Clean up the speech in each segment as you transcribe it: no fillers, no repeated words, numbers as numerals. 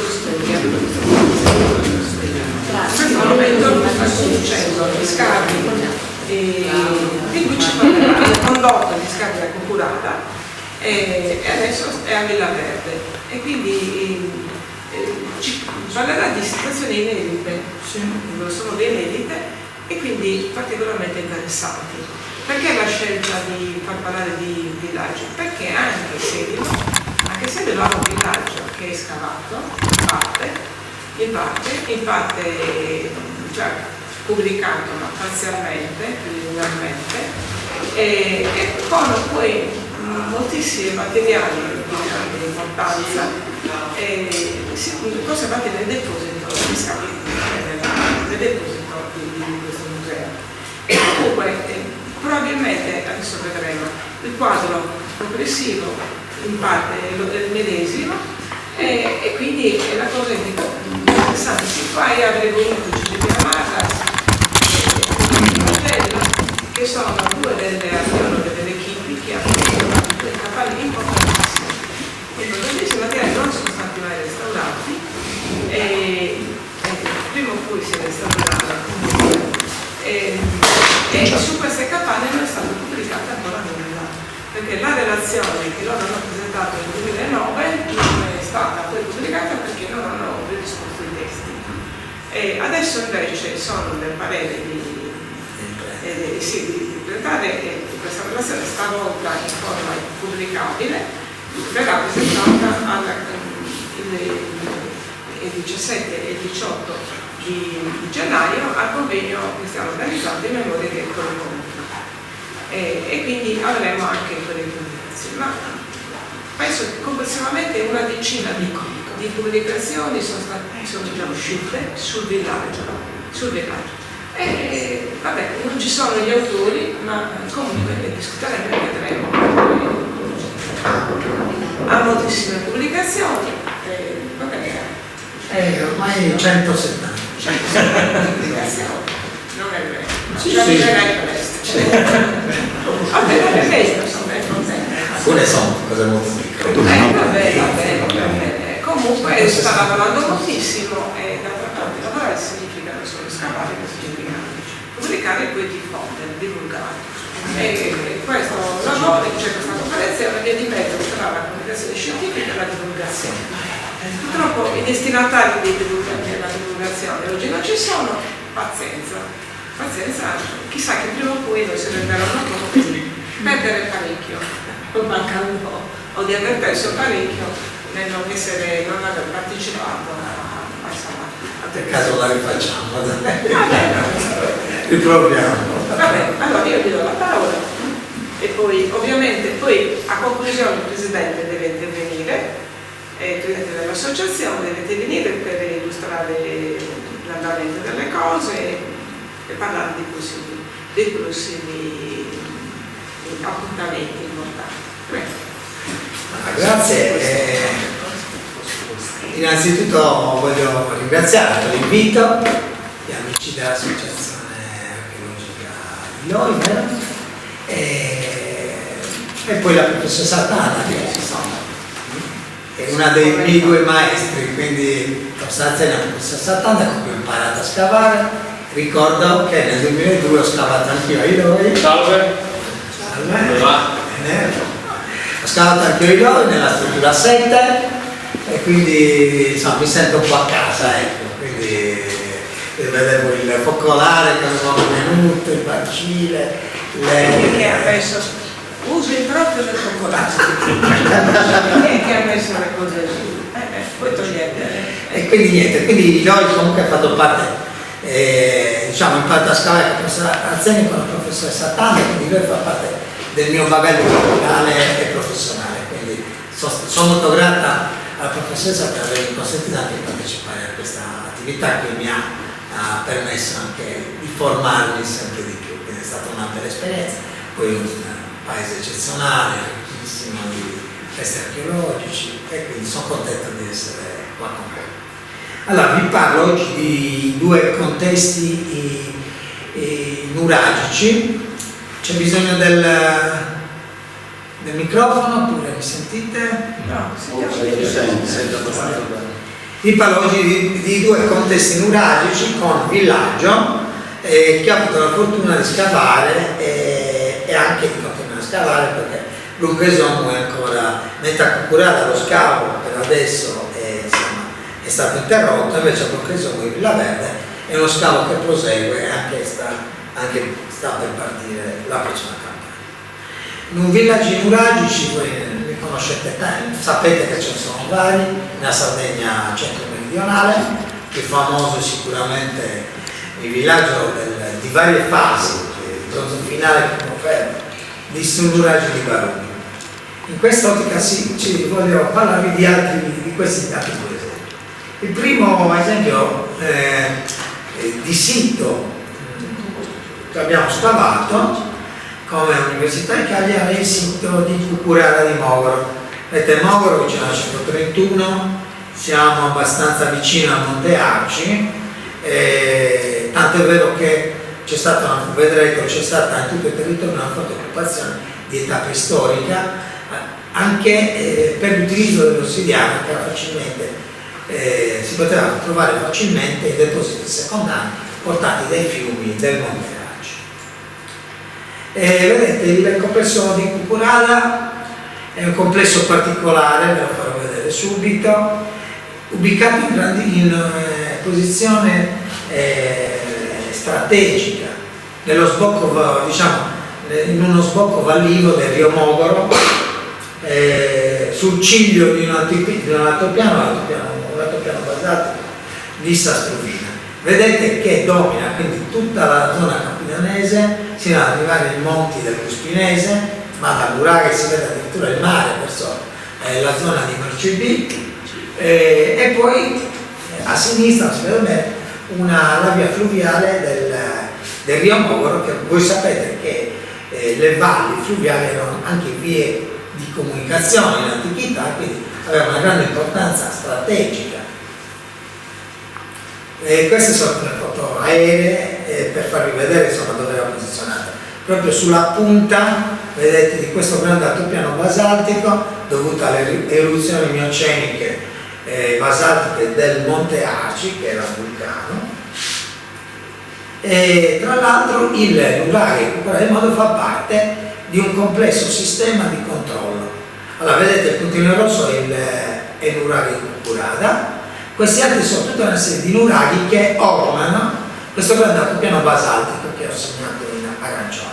Studia. In questo momento sta conducendo gli scavi di cui ci parlerà, il condotto di scavi della Concurata e adesso è a Villa Verde e quindi ci parlerà di situazioni inedite, sono inedite e quindi particolarmente interessanti. Perché la scelta di far parlare di villaggio? Perché anche Sedilo ha un villaggio che è scavato in parte cioè, pubblicato ma parzialmente, preliminarmente, e con poi moltissimi materiali di grande importanza conservati nel deposito di scavi, nel deposito di questo museo. E comunque probabilmente, adesso vedremo, il quadro progressivo in parte è il medesimo e quindi è la cosa interessante. Si fa e avrei voluto Giuseppe Marras che sono due delle archeologhe dell'equipe che hanno fatto due cavalli importantissimi. Questi materiali non sono stati mai restaurati e prima o poi si restaureranno e su queste capanne non è stato pubblicato ancora nulla, perché la relazione che loro hanno presentato nel 2009 non è stata poi pubblicata perché non hanno predisposto i testi. E adesso invece sono del parere di presentare questa relazione stavolta in forma pubblicabile, verrà presentata il 17 e il 18 di gennaio al convegno che stiamo organizzando in memoria di Ettore Conti. E quindi avremo anche quelle pubblicazioni. Ma penso che complessivamente una decina di pubblicazioni sono già uscite sul villaggio. E vabbè, non ci sono gli autori, ma comunque ne discuteremo e vedremo. Ha moltissime pubblicazioni, va bene. Ormai 170. Pubblicazioni, non è vero. Ci avviserai presto. Vabbè, è meglio, insomma, è contento. Alcune sono cose molto piccole. Va bene. Comunque sta lavorando moltissimo e d'altra parte lavorare significa non solo scavare, ma significa pubblicare e poi diffondere, divulgare. E questo lavoro, c'è questa conferenza e di mezzo sarà la comunicazione scientifica e la divulgazione. Purtroppo i destinatari della divulgazione oggi non ci sono, pazienza, chissà che prima o poi noi se ne renderanno conto di perdere parecchio, o mancando, o di aver perso parecchio nel non aver partecipato a Per caso la rifacciamo, Riproviamo. Vabbè, allora io vi do la parola e poi ovviamente a conclusione il Presidente deve intervenire, il Presidente dell'associazione deve intervenire per illustrare l'andamento delle cose e parlare dei prossimi appuntamenti importanti. Prego. Grazie. Innanzitutto voglio ringraziare per l'invito gli amici dell'Associazione Archeologica di Loi, vero? E poi la professoressa Tana, che insomma è una dei miei due maestri, quindi sostanzialmente la professoressa Tana con cui ho imparato a scavare. Ricordo che nel 2002 ho scavato anch'io ai Loi. Salve. Bene. Ho scavato anch'io ai Loi nella struttura 7 e quindi insomma mi sento un po' a casa, ecco, quindi vedevo il focolare che avevamo venuto, il bacile, Che ha messo uso improprio del focolare. Che ha messo le cose giù. Poi togliete. e quindi niente, quindi noi comunque ha fatto parte, diciamo, in parte a scavare con la professoressa Arzeni con la professoressa Tana, quindi lui fa parte del mio bagaglio culturale e professionale, quindi sono molto grata alla professoressa per avermi consentito anche di partecipare a questa attività che mi ha permesso anche di formarmi sempre di più, quindi è stata una bella esperienza, poi un paese eccezionale, ricchissimo di resti archeologici e quindi sono contento di essere qua con voi. Allora vi parlo oggi di due contesti nuragici. C'è bisogno del microfono oppure mi sentite? No, Sento abbastanza bene. Vi parlo oggi di due contesti nuragici con villaggio che ho avuto la fortuna di scavare e anche di continuare a scavare, perché Lucchesomo è ancora metà Cucurada, lo scavo per adesso è stato interrotto, invece Lucchesomo di Villaverde è uno scavo che prosegue e anche sta per partire la prossima campagna. In villaggi nuragici, voi li conoscete, sapete che ce ne sono vari, nella Sardegna centro-meridionale, più famoso sicuramente il villaggio di varie fasi, il bronzo finale che conferma, di nuraggi di Baroni. In questa ottica ci voglio parlarvi di questi altri due esempi. Il primo esempio di sito che abbiamo scavato come Università di Cagliari è il sito di Cucurada di Mogoro. Vedete, Mogoro vicino alla 131, siamo abbastanza vicino a Monte Arci, tanto è vero che c'è stata, vedrete, c'è stata in tutto il territorio una forte occupazione di età preistorica, anche per l'utilizzo dell'ossidiana, che era facilmente, si poteva trovare facilmente in depositi secondari portati dai fiumi del Monte Arci. Vedete, il complesso di Cucurada è un complesso particolare, ve lo farò vedere subito, ubicato in posizione strategica, nello sbocco, diciamo, in uno sbocco vallivo del Rio Mogoro, sul ciglio di un altopiano basaltico di Sastruvina. Vedete che domina quindi tutta la zona campidanese, sino ad arrivare ai monti del Cuspinese, ma da Nuraghe si vede addirittura il mare, perciò la zona di Mercibì, e poi a sinistra si vede bene la via fluviale del Rio Mogoro, che voi sapete che le valli fluviali erano anche vie di comunicazione in antichità, quindi aveva una grande importanza strategica. Queste sono le foto aeree per farvi vedere insomma dove era posizionata, proprio sulla punta, vedete, di questo grande altopiano basaltico dovuto alle eruzioni mioceniche basaltiche del Monte Arci, che era un vulcano. E tra l'altro il nuraghe Cucurada di Mogoro fa parte di un complesso sistema di controllo. Allora vedete, il puntino rosso è il nuraghe di Cucurada. Questi altri sono tutta una serie di nuraghi che ornano questo grande altopiano basaltico che ho segnato in arancione.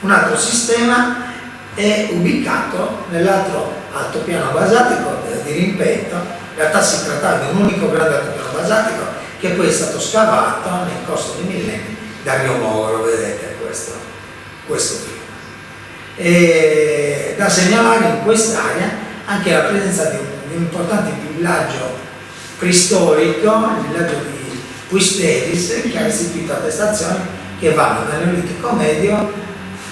Un altro sistema è ubicato nell'altro altopiano basaltico di Rimpetto. In realtà si trattava di un unico grande altopiano basaltico che poi è stato scavato nel corso dei millenni da Rio Mogoro, vedete questo film. E da segnalare in quest'area anche la presenza di un importante villaggio preistorico, il villaggio di Puisteris, che ha restituito attestazioni che vanno dal Neolitico medio,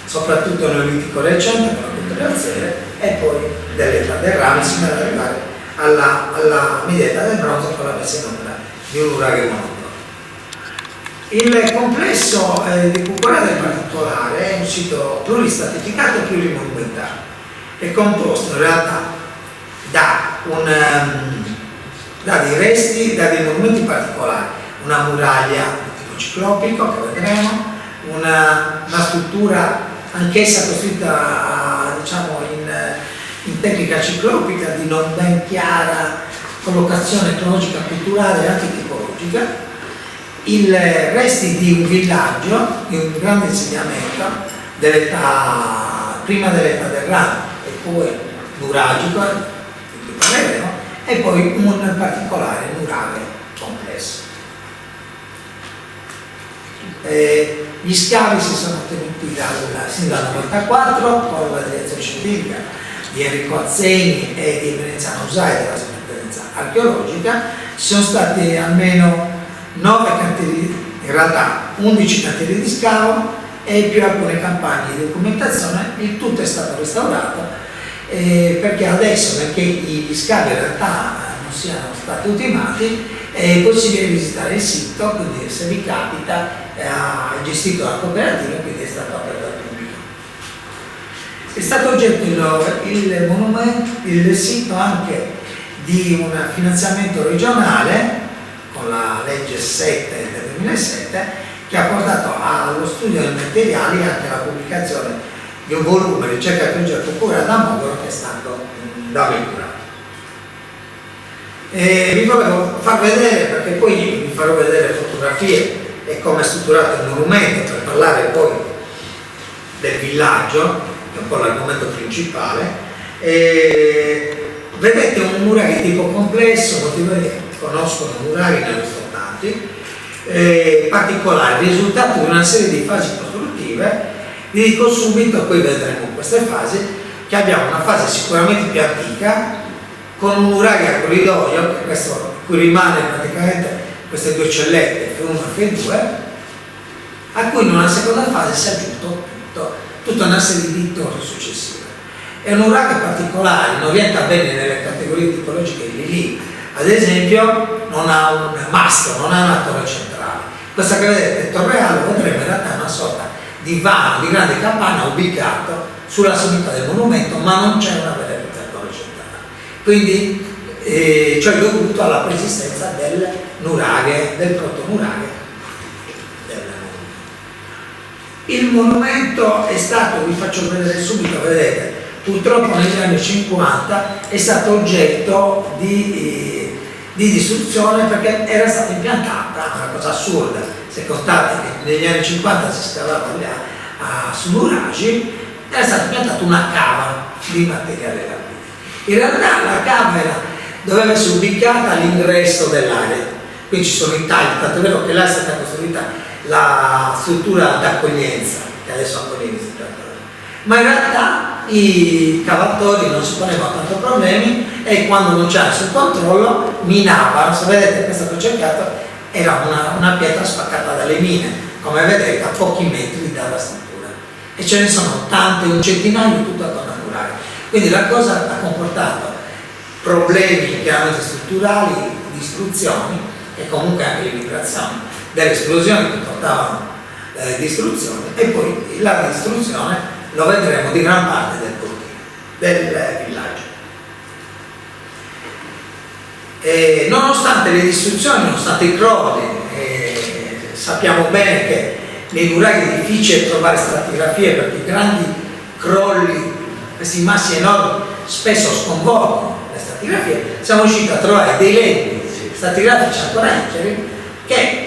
soprattutto Neolitico recente, con le terrazere, e poi dell'età del rame, sino ad arrivare alla media età del bronzo, con la messa in opera di un nuraghe monopolio. Il complesso di Cucurada in particolare è un sito pluristratificato e plurimoniumentario. È composto in realtà da dei resti, da dei monumenti particolari, una muraglia di tipo ciclopico che vedremo, una struttura anch'essa costruita diciamo in tecnica ciclopica di non ben chiara collocazione cronologica culturale e anche tipologica, i resti di un villaggio, di un grande insediamento prima dell'età del rame e poi nuragico, e poi un particolare nuraghe complesso. Gli scavi si sono tenuti sin dal 1994 con la direzione scientifica di Enrico Azzeni e di Veneziano Usai della Soprintendenza Archeologica. Ci sono stati almeno 9 cantieri, in realtà 11 cantieri di scavo e più alcune campagne di documentazione. Il tutto è stato restaurato perché adesso, perché gli scavi in realtà non siano stati ultimati, è possibile visitare il sito, quindi se vi capita è gestito da cooperativa, quindi è stato aperto al pubblico. È stato oggetto il monumento, il sito anche di un finanziamento regionale con la legge 7 del 2007 che ha portato allo studio dei materiali e anche alla pubblicazione di un volume ricerca e progetto curato da Mogoro che è stato da me curato. Vi volevo far vedere, perché poi vi farò vedere fotografie e come è strutturato il monumento per parlare poi del villaggio, che è un po' l'argomento principale. Vedete un murario tipo complesso, molti di voi conoscono murari, ne ho visto tanti, particolari, risultato di una serie di fasi costruttive. Vi dico subito, poi vedremo queste fasi, che abbiamo una fase sicuramente più antica, con un murario a corridoio, che questo qui rimane praticamente queste due cellette, F1 e F2, a cui in una seconda fase si è aggiunto tutta una serie di torri successive. È un murario particolare, non rientra bene nelle categorie tipologiche di lì. Ad esempio non ha un mastro, non ha una torre centrale. Questa che vedete, Torre Allo, vedremo in realtà una sorta di vano, di grande capanna ubicato sulla sommità del monumento, ma non c'è una vera e propria torre centrale. Quindi ciò è dovuto alla persistenza del nuraghe, del proto-nuraghe. Il monumento è stato, vi faccio vedere subito, vedete, purtroppo negli anni 50 è stato oggetto di distruzione perché era stata impiantata, una cosa assurda, se contate che negli anni 50 si scavava su Nuragi, era stata impiantata una cava di materiale lampide. In realtà la cava doveva essere ubicata all'ingresso dell'area, qui ci sono i tagli, tanto è vero che là è stata costruita la struttura d'accoglienza, che adesso ancora esiste, ma in realtà i cavatori non si ponevano tanto problemi e quando non c'era nessun controllo minavano. Se vedete questo che ho cercato era una pietra spaccata dalle mine, come vedete a pochi metri dalla struttura, e ce ne sono tante, un centinaio tutto attorno a murare. Quindi la cosa ha comportato problemi chiaramente strutturali, distruzioni e comunque anche le vibrazioni delle esplosioni che portavano distruzione, e poi la distruzione lo vedremo di gran parte del villaggio. Nonostante le distruzioni, nonostante i crolli, sappiamo bene che nei nuraghi è difficile trovare stratigrafie perché i grandi crolli, questi massi enormi, spesso sconvolgono le stratigrafie. Siamo riusciti a trovare dei lembi stratigrafici ancora interi che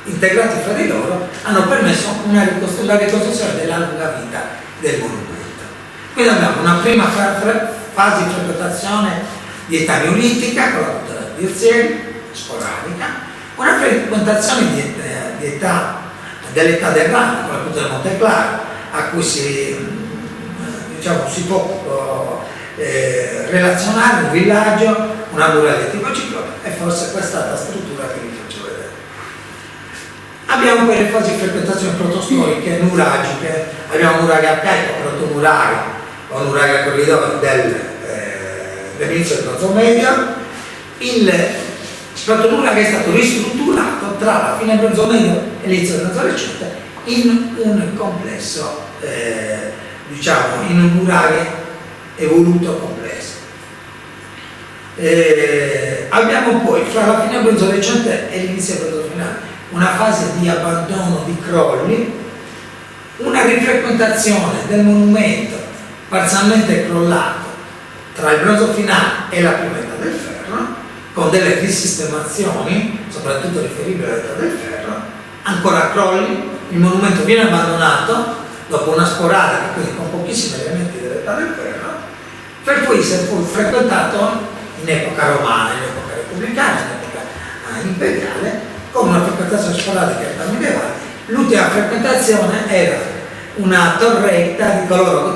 integrati fra di loro hanno permesso la ricostruzione della lunga vita del monumento. Quindi abbiamo una prima fase di frequentazione di età neolitica con la cultura di Ozieri, sporadica, una frequentazione dell'età del rame con la cultura del Monte Claro, a cui si può relazionare un villaggio, una muraglia tipo ciclope, e forse questa è la struttura che vi faccio vedere. Abbiamo poi le fasi di frequentazione protostoriche, nuragiche, abbiamo muraglia arcaica, protomurario o nuraglia corridoio dell'inizio del bronzo medio. Il protomurario è stato ristrutturato tra la fine del bronzo medio e l'inizio del bronzo recente in un complesso, in un murario evoluto complesso. Abbiamo poi fra la fine del bronzo recente e l'inizio del bronzo finale una fase di abbandono, di crolli, una rifrequentazione del monumento parzialmente crollato tra il bronzo finale e la prima età del ferro, con delle risistemazioni, soprattutto riferibili all'età del ferro, ancora crolli, il monumento viene abbandonato dopo una sporadica, quindi con pochissimi elementi dell'età del ferro, per poi essere frequentato in epoca romana, in epoca repubblicana, in epoca imperiale, con una frequentazione sporadica in età medievale. L'ultima frequentazione era una torretta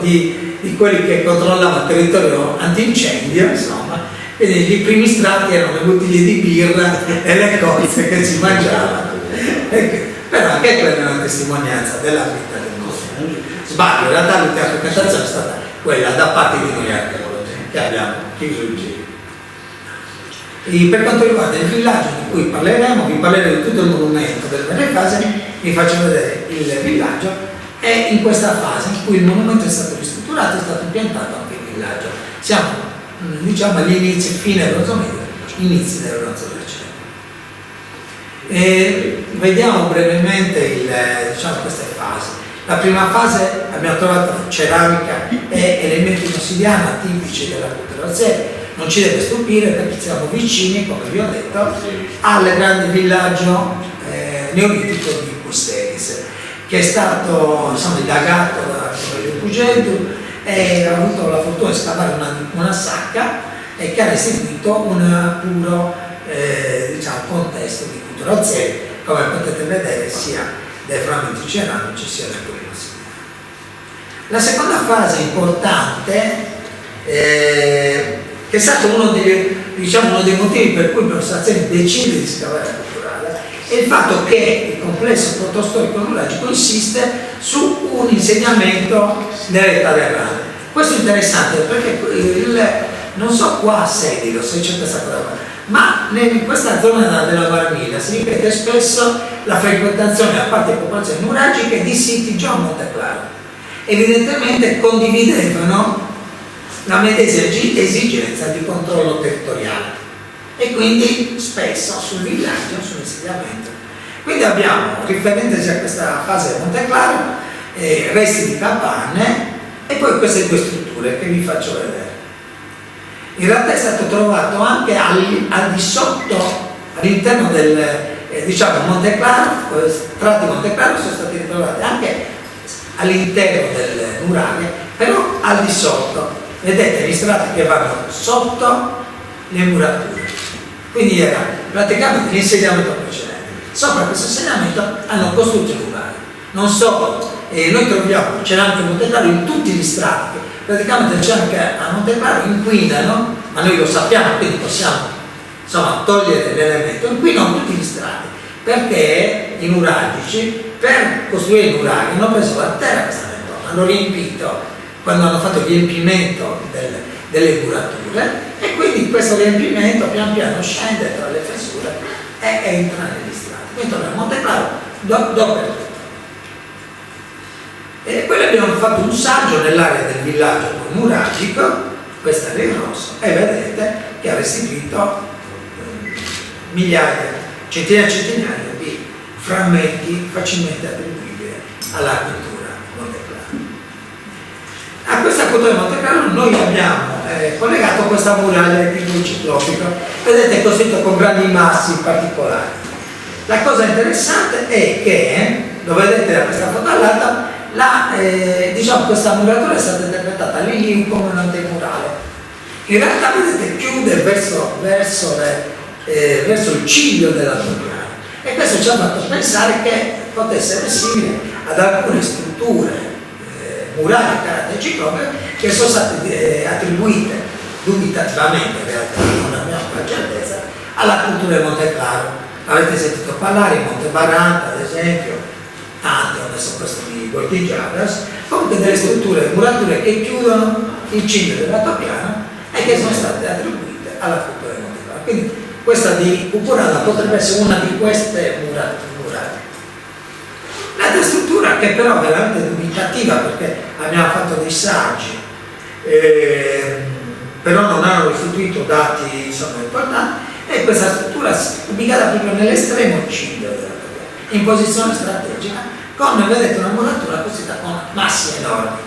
di quelli che controllavano il territorio antincendio, insomma, quindi i primi strati erano le bottiglie di birra e le cozze che si mangiavano. Però anche quella è una testimonianza della vita del nostro. Sbaglio, in realtà l'ultima frequentazione è stata quella da parte di noi archeologi che abbiamo chiuso il giro. Per quanto riguarda il villaggio di cui parleremo, vi parlerò di tutto il monumento delle varie fasi, vi faccio vedere il villaggio È in questa fase in cui il monumento è stato ristrutturato e è stato impiantato anche il villaggio. Siamo diciamo agli inizi, fine del bronzo medio, inizi del bronzo del Cinema. Vediamo brevemente diciamo, queste fasi. La prima fase abbiamo trovato ceramica e elementi in ossidiana tipici della cultura alzese. Non ci deve stupire perché siamo vicini, come vi ho detto, al grande villaggio neolitico di Custedis, che è stato indagato da Corrado Pugello e ha avuto la fortuna di scavare una sacca e che ha restituito un puro diciamo, contesto di cultura alzese, come potete vedere sia dai frammenti ceramici sia da quelli ossidiani. La seconda fase importante che è stato uno dei motivi per cui il professor Azzeni decide di scavare la culturale, è il fatto che il complesso protostorico-nuragico insiste su un insegnamento nell'età del rame. Questo è interessante perché non so qua a Sedilo se c'è questa cosa, ma in questa zona della Marmina si ripete spesso la frequentazione da parte delle popolazioni nuragiche di siti già a Monte Claro. Evidentemente condividevano la medesima esigenza di controllo territoriale e quindi spesso sul villaggio, sull'insediamento. Quindi abbiamo, riferendosi a questa fase del Monte Claro, resti di capanne e poi queste due strutture che vi faccio vedere. In realtà è stato trovato anche al di sotto, all'interno del diciamo Monte Claro, tratti Monte Claro sono stati ritrovati anche all'interno del nuraghe, però al di sotto. Vedete gli strati che vanno sotto le murature, quindi era praticamente l'insediamento precedente. Sopra questo insediamento hanno costruito il nuraghe. Non solo, noi troviamo ceramica Monte Claro in tutti gli strati, praticamente le ceramiche a Monte Claro inquinano, ma noi lo sappiamo, quindi possiamo togliere l'elemento, inquinano tutti gli strati, perché i nuragici per costruire i nuraghe hanno preso la terra che sta intorno, hanno riempito quando hanno fatto il riempimento delle murature e quindi questo riempimento pian piano scende tra le fessure e entra negli strati. Quindi torniamo a Monte Claro dappertutto. E poi abbiamo fatto un saggio nell'area del villaggio nuragico, questa è il rosso, e vedete che ha restituito migliaia, centinaia e centinaia di frammenti facilmente attribuibili alla cultura Monte Claro. A questa cultura di Monte Claro noi abbiamo collegato questa muraglia di tipo ciclopico, vedete, è costruito con grandi massi particolari. La cosa interessante è che, lo vedete da questa foto all'alta, diciamo, questa muratura è stata interpretata lì come un antemurale. In realtà vedete chiude verso il ciglio della Togliana e questo ci ha fatto pensare che potesse essere simile ad alcune strutture murali a carattere ciclopico che sono state attribuite dubitativamente, in realtà non abbiamo la certezza, alla cultura di Monte Claro. Avete sentito parlare di Monte Baranta, ad esempio, tante, adesso questo di Gordigiadas, comunque delle strutture, murature che chiudono il ciglio della Togliana e che sono state attribuite alla cultura di Monte Claro. Quindi questa di Cupurana potrebbe essere una di queste murate. L'altra struttura, che però è veramente dubitativa perché abbiamo fatto dei saggi, però non hanno restituito dati importanti, è questa struttura ubicata proprio nell'estremo ciglio della Togliana, in posizione strategica, con, vedete, una muratura costruita con massi enormi.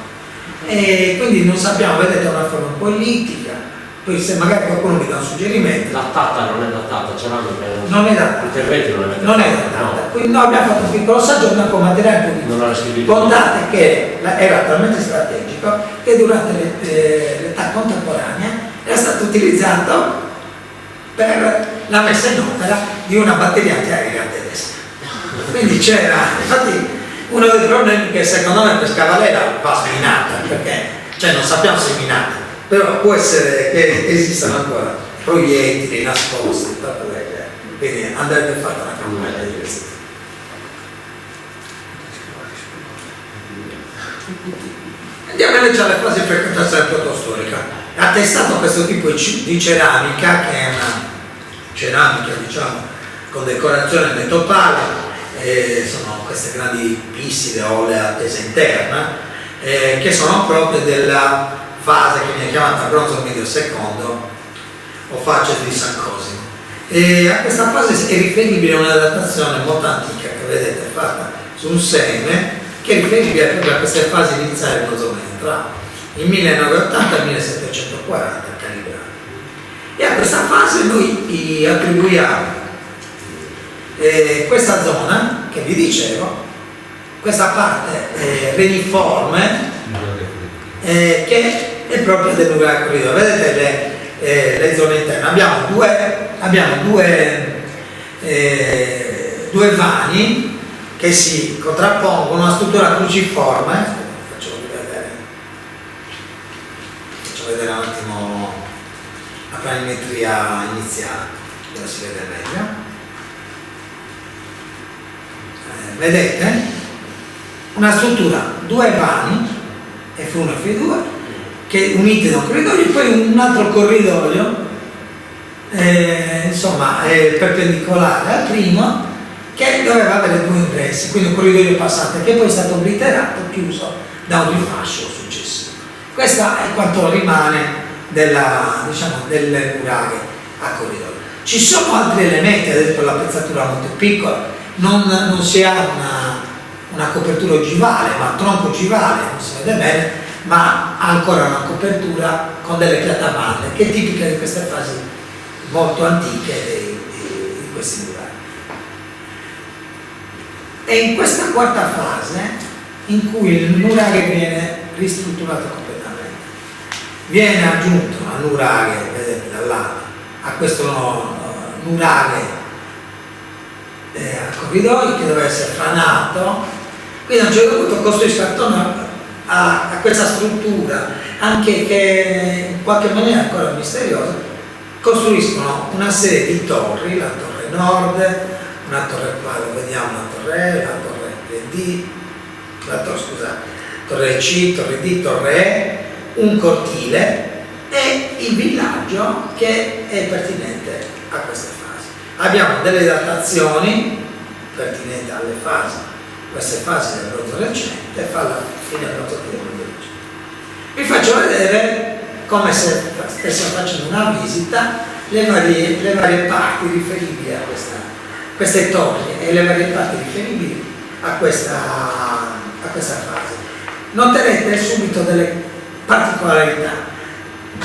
E quindi non sappiamo, vedete, una forma un po' ellittica. Poi se magari qualcuno mi dà un suggerimento. Datata non è datata, non è datata. Interventi non è datata. Quindi noi abbiamo fatto un piccolo saggio con materiale politico. Contate che era talmente strategico che durante l'età contemporanea era stato utilizzato per la messa in opera di una batteria antiaerea tedesca. Quindi c'era, infatti, uno dei problemi che secondo me per Cavallera va sminata, perché non sappiamo se è minata. Però può essere che esistano ancora proiettili nascosti, quindi andrebbe fatta una campagna di questo. Andiamo invece alle fasi di frequentazione protostorica. Ha testato questo tipo di ceramica, che è una ceramica, diciamo, con decorazione metopale, sono queste grandi piste olee a tesa interna, che sono proprio della fase che viene chiamata bronzo medio secondo o faccia di San Cosimo. E a questa fase è riferibile una datazione molto antica che vedete fatta su un seme, che è riferibile proprio a queste fasi iniziali del bronzo medio, tra il 1980 e il 1740 calibrati. E a questa fase noi attribuiamo questa zona che vi dicevo, questa parte reniforme che è proprio del nuraghe corridoio. Vedete le zone interne, abbiamo due vani che si contrappongono, una struttura cruciforme. Faccio vedere un attimo la planimetria iniziale, dove si vede meglio. Vedete? Una struttura, due vani, F1 e F2, che uniti da un corridoio, e poi un altro corridoio, perpendicolare al primo, che doveva avere due ingressi, quindi un corridoio passante, che poi è stato obliterato, chiuso da un rifascio successivo. Questo è quanto rimane del nuraghe a corridoio. Ci sono altri elementi, ad esempio la pezzatura molto piccola, non si ha una copertura ogivale, ma tronco ogivale, non si vede bene, ma ha ancora una copertura con delle piattaballe, che è tipica di queste fasi molto antiche di questi nuraghi. E in questa quarta fase, in cui il nuraghe viene ristrutturato completamente, viene aggiunto al nuraghe, vedete dall'alto, a questo nuraghe a corridoio che deve essere franato, quindi a un certo punto costruisco attorno a questa struttura, anche che in qualche maniera è ancora misteriosa, costruiscono una serie di torri, la torre nord, una torre qua, lo vediamo, la torre D, torre C, torre D, torre E, un cortile e il villaggio che è pertinente a queste fasi. Abbiamo delle datazioni pertinenti alle fasi, queste fasi del bronzo recente, fa la fine del bronzo recente. Vi faccio vedere, come se stessimo facendo una visita, le varie parti riferibili a queste torri e le varie parti riferibili a questa fase. Noterete subito delle particolarità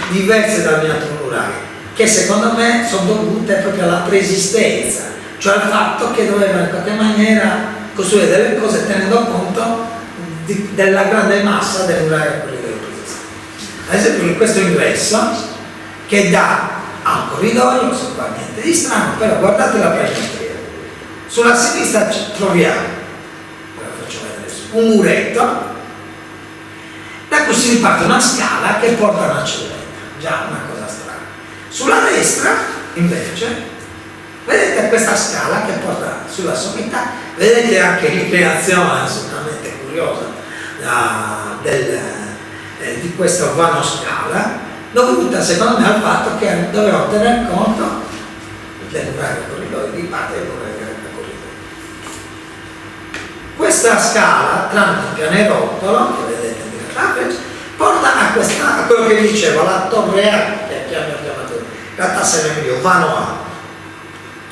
diverse dal miniatura nuraghe, che secondo me sono dovute proprio alla preesistenza, cioè al fatto che dovevano in qualche maniera costruire delle cose tenendo conto della grande massa del nuraghe a corridoio preesistente. Ad esempio in questo ingresso, che dà a un corridoio, non so qua niente di strano, però guardate la planimetria. Sulla sinistra troviamo, ve la faccio vedere, un muretto, da cui si riparte una scala che porta a una celletta, già una cosa strana. Sulla destra, invece, vedete questa scala che porta sulla sommità, vedete anche l'inclinazione assolutamente curiosa di questo vano scala, dovuta secondo me al fatto che dovevamo tener conto del nuraghe corridoio, di parte del nuraghe corridoio. Questa scala, tramite il pianerottolo, che vedete porta a quello che dicevo, la torre A, che abbiamo chiamato la tassa Emilio, vano A,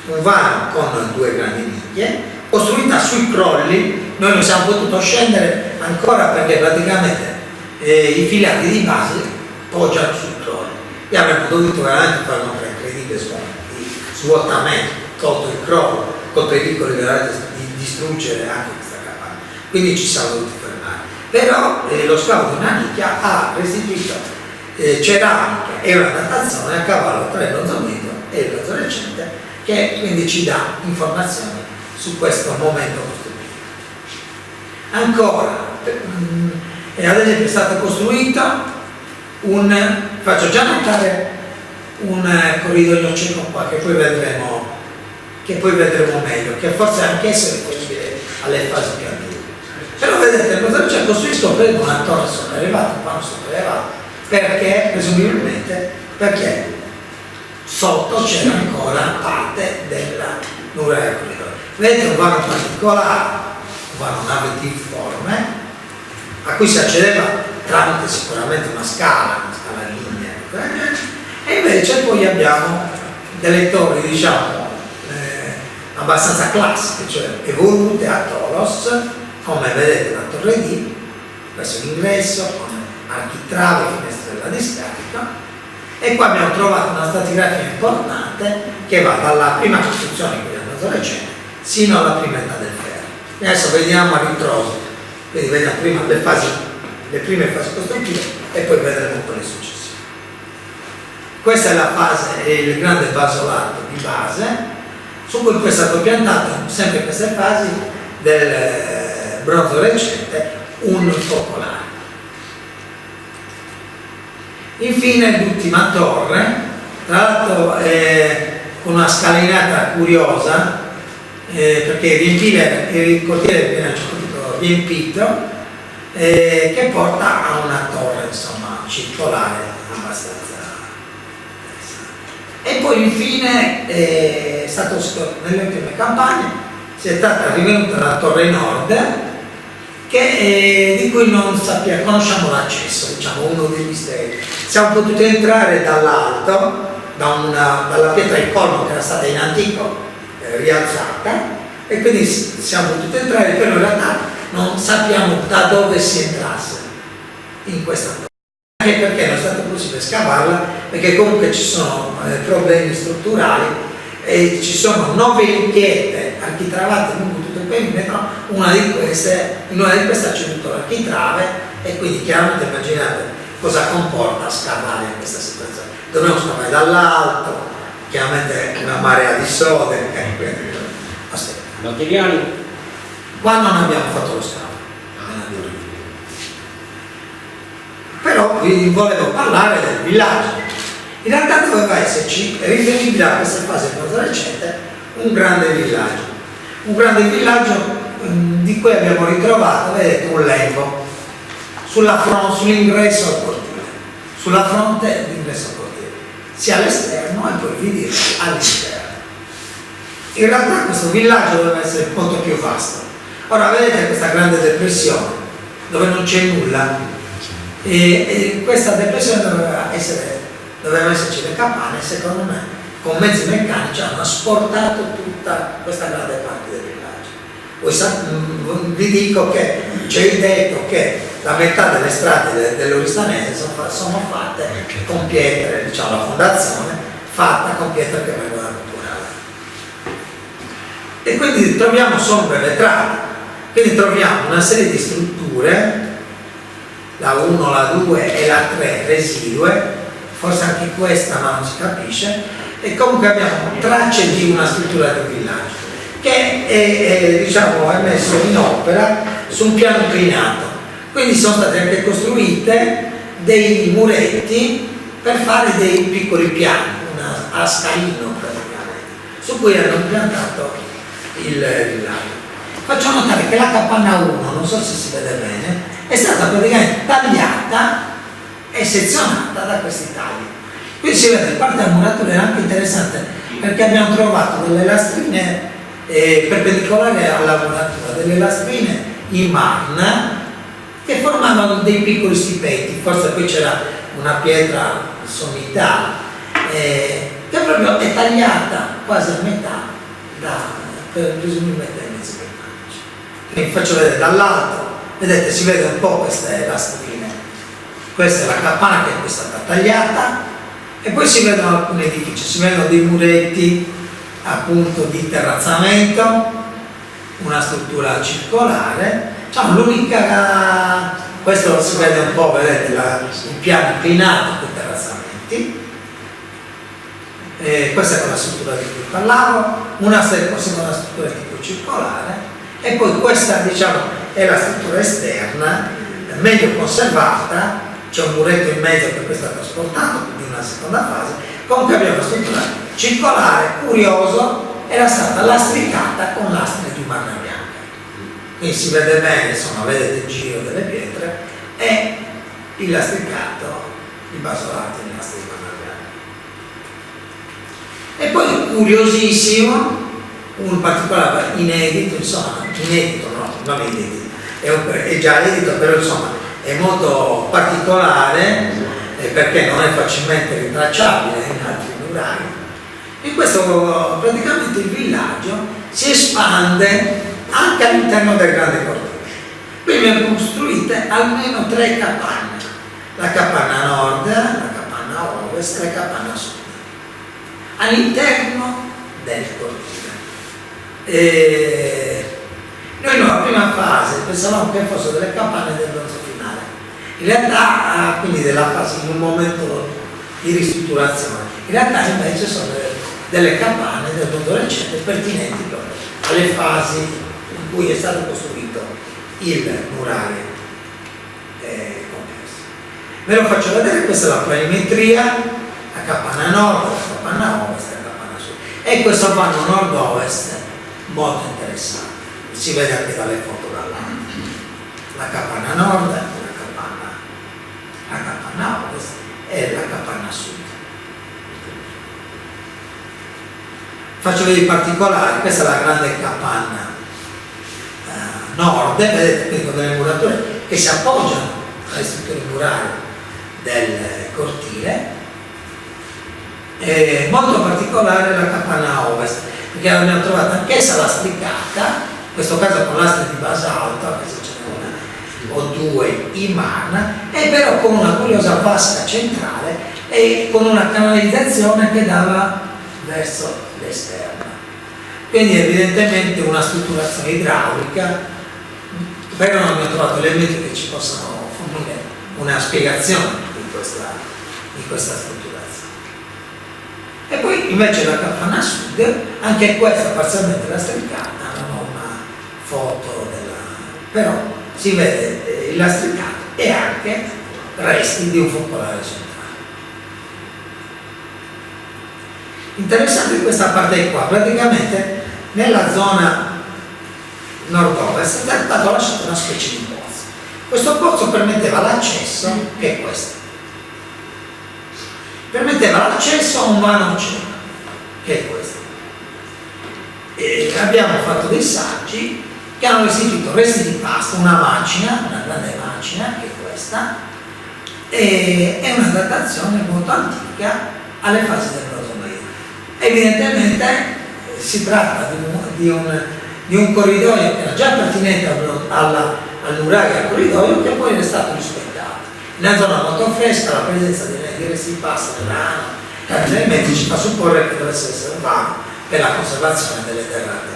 un vano con due grandi nicchie, costruita sui crolli. Noi non siamo potuti scendere ancora perché praticamente i filati di base poggiano sui crolli e avremmo dovuto veramente fare un'opera incredibile di svuotamento, tolto il crollo, col pericolo veramente di distruggere anche questa capanna. Quindi ci siamo dovuti fermare. Però lo scavo di una nicchia ha restituito ceramica e una datazione a cavallo tra il bronzo medio e il bronzo recente, che quindi ci dà informazioni su questo momento costruttivo. Ancora, ad esempio è stato costruito faccio già notare un corridoio cieco qua che poi vedremo meglio, che forse anch'esso è riferibile alle fasi più antiche. Però vedete, cosa c'è? Costruisco prima una torre sopraelevata, un pano sopraelevato, perché presumibilmente sotto c'era ancora parte della nuraghe corridoio. Vedete un vano particolare, un vano navetiforme, a cui si accedeva tramite sicuramente una scala lignea, e invece poi abbiamo delle torri, diciamo, abbastanza classiche, cioè evolute a tolos, come vedete la torre D, questo è l'ingresso, con architrave, finestre della discarica, e qua abbiamo trovato una stratigrafia importante che va dalla prima costruzione, quindi al Mesollicene, sino alla prima età del ferro. E adesso vediamo a ritroso, quindi vediamo prima le prime fasi costruttive e poi vedremo quelle successive. Questa è la fase, il grande basolato di base, su cui poi è stato piantato, sempre in queste fasi, del bronzo recente, un focolare. Infine l'ultima torre, tra l'altro con una scalinata curiosa, perché il cortile viene riempito, che porta a una torre, insomma, circolare abbastanza. E poi infine è stato nelle ultime campagne si è rivenuta la torre nord di cui non conosciamo l'accesso, diciamo, uno dei misteri. Siamo potuti entrare dall'alto, dalla pietra di colmo che era stata in antico rialzata, e quindi siamo potuti entrare, però in realtà non sappiamo da dove si entrasse in questa torre. Anche perché non è stato possibile scavarla, perché comunque ci sono problemi strutturali e ci sono 9 nicchiette architravate lungo tutto il perimetro. In una di queste ha ceduto l'architrave, e quindi chiaramente immaginate cosa comporta scavare in questa situazione. Dobbiamo scavare dall'alto, chiaramente una marea di sode. Materiali? Qua non abbiamo fatto lo scavo. Però vi volevo parlare del villaggio. In realtà doveva esserci, riferibile a questa fase molto recente, un grande villaggio di cui abbiamo ritrovato, vedete, un lembo sull'ingresso al cortile, sulla fronte d'ingresso al cortile, sia all'esterno e poi vi dirò all'interno. In realtà questo villaggio doveva essere molto più vasto. Ora vedete questa grande depressione dove non c'è nulla, e questa depressione doveva esserci le campane, secondo me, con mezzi meccanici hanno asportato tutta questa grande parte del villaggio. Vi dico che c'è il detto che la metà delle strade dell'Oristanese sono fatte con pietre, diciamo la fondazione fatta con pietre che vengono dal naturale. E quindi troviamo sombre vetrate, quindi troviamo una serie di strutture, la 1, la 2 e la 3 residue, forse anche questa ma non si capisce, e comunque abbiamo tracce di una struttura del villaggio che è messo in opera su un piano inclinato, quindi sono state anche costruite dei muretti per fare dei piccoli piani, a scalino praticamente, su cui hanno impiantato il villaggio. Faccio notare che la capanna 1, non so se si vede bene, è stata praticamente tagliata e sezionata da questi tagli. Qui si vede parte della muratura, è anche interessante perché abbiamo trovato delle lastrine perpendicolari alla muratura, delle lastrine in marna che formavano dei piccoli stipetti, forse qui c'era una pietra sommitale che proprio è tagliata quasi a metà presumibilmente dai mezzi meccanici. Vi faccio vedere dall'alto. Vedete, si vede un po' queste lastrine. Questa è la campana che è stata tagliata, e poi si vedono alcuni edifici, si vedono dei muretti appunto di terrazzamento, una struttura circolare. L'unica, questo si vede un po', vedete, il piano inclinato con i terrazzamenti. Questa è la struttura di cui parlavo, una seconda struttura tipo circolare, e poi questa, diciamo, è la struttura esterna, meglio conservata, c'è un muretto in mezzo che poi è stato trasportato, quindi una seconda fase. Comunque abbiamo una struttura circolare, curioso, era stata lastricata con lastre di marna bianca. Quindi si vede bene, insomma, vedete il giro delle pietre e il lastricato, il basolato in lastre di marna bianca. E poi, curiosissimo, un particolare inedito, insomma, inedito no, non inedito, è già edito, però insomma è molto particolare perché non è facilmente rintracciabile in altri nuraghi. In questo praticamente il villaggio si espande anche all'interno del grande cortile. Qui vengono costruite almeno 3 capanne, la capanna nord, la capanna ovest e la capanna sud, all'interno del cortile. Noi nella prima fase pensavamo che fossero delle capanne del bronzo finale, in realtà quindi della fase in un momento di ristrutturazione, in realtà invece sono delle capanne del bronzo recente pertinenti proprio alle fasi in cui è stato costruito il murario complesso. Ve lo faccio vedere, questa è la planimetria, la capanna nord, la capanna ovest e la capanna sud, e questo vanno nord-ovest molto interessante, si vede anche dalle foto dall'alto, la capanna nord, la capanna ovest e la capanna sud. Faccio vedere i particolari, questa è la grande capanna nord, vedete quindi con delle murature che si appoggiano alle strutture murarie del cortile. È molto particolare la capanna ovest, perché l'abbiamo trovata anch'essa lastricata, in questo caso con lastre di basalto, anche se ce n'è una o due in marna, e però con una curiosa vasca centrale e con una canalizzazione che dava verso l'esterno. Quindi evidentemente una strutturazione idraulica, però non abbiamo trovato elementi che ci possano fornire una spiegazione di questa strutturazione. E poi invece la capanna sud, anche questa parzialmente lastricata, non ho una foto però si vede il lastricato e anche resti di un focolare centrale. Interessante questa parte qua, praticamente nella zona nord-ovest è stato lasciato una specie di pozzo. Questo pozzo permetteva l'accesso, che è questo, permetteva l'accesso a un vano cieco, che è questo. E abbiamo fatto dei saggi che hanno restituito resti di pasto, una macina, una grande macina, che è questa, e è una datazione molto antica alle fasi del bronzo medio. Evidentemente si tratta di un corridoio che era già pertinente al nurario al corridoio, che poi è stato rispettato. In una zona molto fresca la presenza di resti di pasto nell'ano elementi ci fa supporre che dovesse essere vano per la conservazione delle terre ardenesi.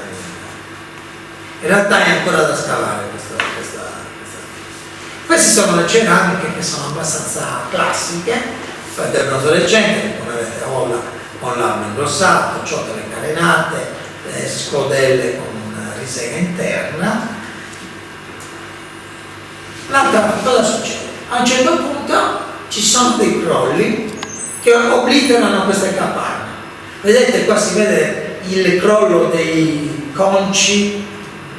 In realtà è ancora da scavare questa. Queste sono le ceramiche che sono abbastanza classiche del bronzo recente, come vedete con l'albero ingrossato, ciotole carenate, scodelle con una risega interna. L'altra, cosa succede? A un certo punto ci sono dei crolli che obliterano queste capanne. Vedete qua si vede il crollo dei conci,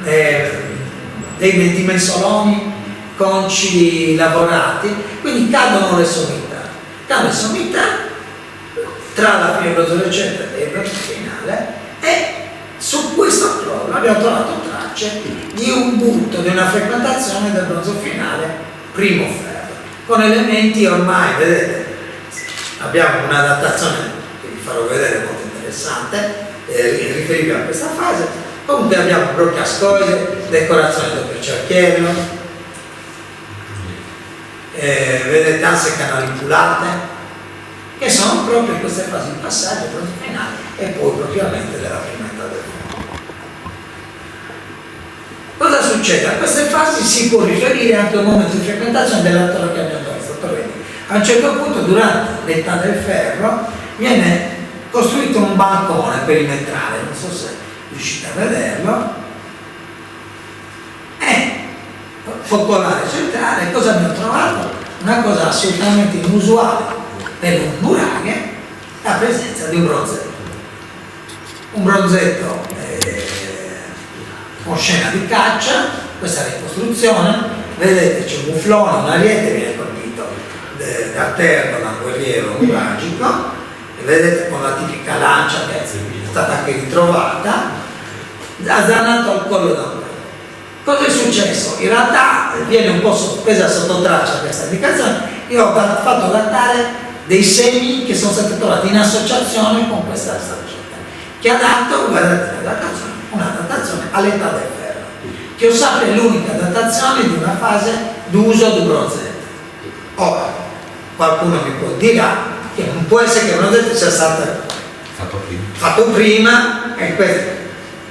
dei dimensoloni, conci lavorati, quindi cadono le sommità. Cadono le sommità tra la fine bronzo recente e il bronzo finale, e su questo crollo abbiamo trovato tracce di un butto, di una frequentazione del bronzo finale primo ferro, con elementi ormai, vedete, abbiamo una datazione che vi farò vedere molto interessante, riferibile a questa fase. Comunque abbiamo broccascoide, decorazione doppio cerchiello, vedete anse canaliculate, che sono proprio in queste fasi di passaggio, bronzo finale e poi propriamente della prima età del mondo. Cosa succede? A queste fasi si può riferire anche un momento di frequentazione dell'atolo che abbiamo visto. A un certo punto, durante l'età del ferro, viene costruito un balcone perimetrale, non so se riuscite a vederlo, e focolare centrale. Cosa abbiamo trovato? Una cosa assolutamente inusuale per un nurario, la presenza di un bronzetto. Un bronzetto con scena di caccia, questa ricostruzione, vedete c'è un muflone, un ariete viene colpito da terra da un guerriero nuragico, e vedete con la tipica lancia che è stata anche ritrovata, azzannato al collo da un perro. Cosa è successo? In realtà viene un po' presa sotto traccia questa indicazione. Io ho fatto adattare dei semi che sono stati trovati in associazione con questa saccetta, che ha dato, guardate, un'adattazione all'età del ferro, che io sappia è l'unica datazione di una fase d'uso di bronzetto. Ora, qualcuno mi può dire che non può essere che il bronzetto sia stato fatto prima, e questo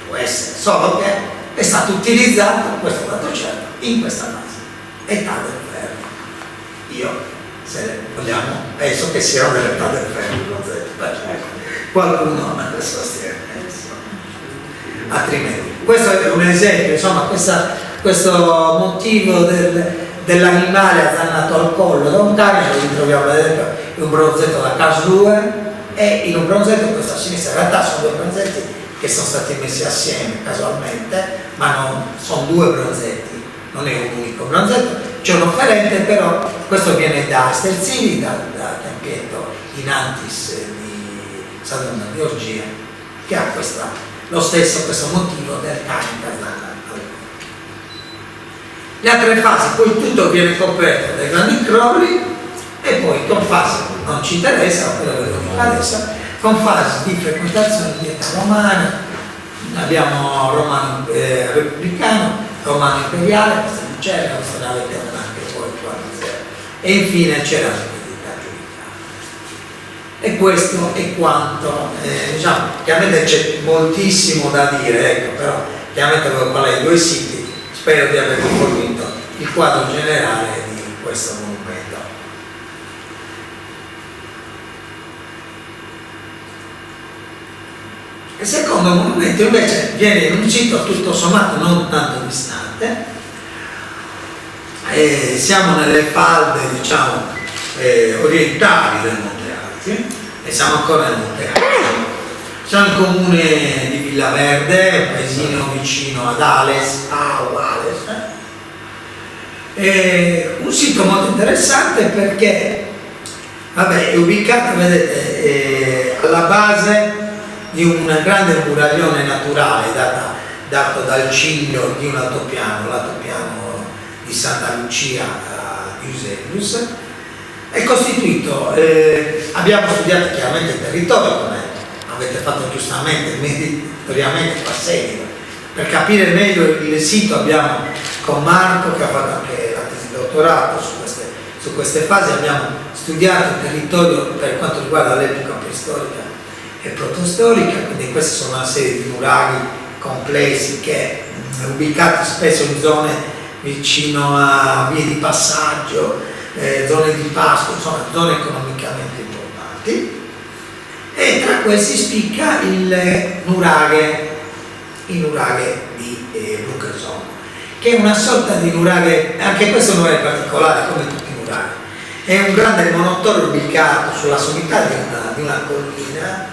può essere, solo che è stato utilizzato, questo dato certo, in questa fase, età del ferro. Io, se vogliamo, penso che sia dell'età del ferro il bronzetto, perché qualcuno sostiene, altrimenti. Questo è un esempio, insomma, questo motivo dell'animale azzannato al collo da un cane, lo ritroviamo ad esempio in un bronzetto da Karlsruhe e in un bronzetto, questo a sinistra, in realtà sono due bronzetti che sono stati messi assieme casualmente, ma non sono due bronzetti, non è un unico bronzetto, c'è un offerente, però questo viene da Sterzini, da Tempietto Inantis di Sadona di Orgia, che ha lo stesso questo motivo del cane casana. Le altre fasi, poi tutto viene coperto dai grandi crolli e poi con fasi, non ci interessa, quello che lo adesso, con fasi di frequentazione di età romana, abbiamo romano repubblicano, romano imperiale, questa c'era, questa ne avete anche poi qua e infine c'era l'eredità giudicata. E questo è quanto, diciamo, chiaramente c'è moltissimo da dire, ecco, però chiaramente qual è i due siti. Spero di avervi fornito il quadro generale di questo monumento. Il secondo monumento invece viene in un sito tutto sommato non tanto distante. Siamo nelle falde, diciamo, orientali del Monte Arzio e siamo ancora nel Monte Arzio. Siamo nel comune di Villaverde, un paesino vicino ad Ales, un sito molto interessante perché è ubicato, vedete, alla base di un grande muraglione naturale dato dal ciglio di un altopiano, l'altopiano di Santa Lucia di Eusebius. È costituito, abbiamo studiato chiaramente il territorio, come avete fatto giustamente, meritoriamente passeggio. Per capire meglio il sito abbiamo con Marco, che ha fatto anche la tesi di dottorato su queste fasi, abbiamo studiato il territorio per quanto riguarda l'epoca preistorica e protostorica, quindi queste sono una serie di nuraghi complessi che ubicati spesso in zone vicino a vie di passaggio, zone di pascolo, insomma zone economicamente importanti. E tra questi spicca il nuraghe di Bruchesholm, che è una sorta di nuraghe, anche questo non è particolare come tutti i nuraghi, è un grande monotoro ubicato sulla sommità di una collina,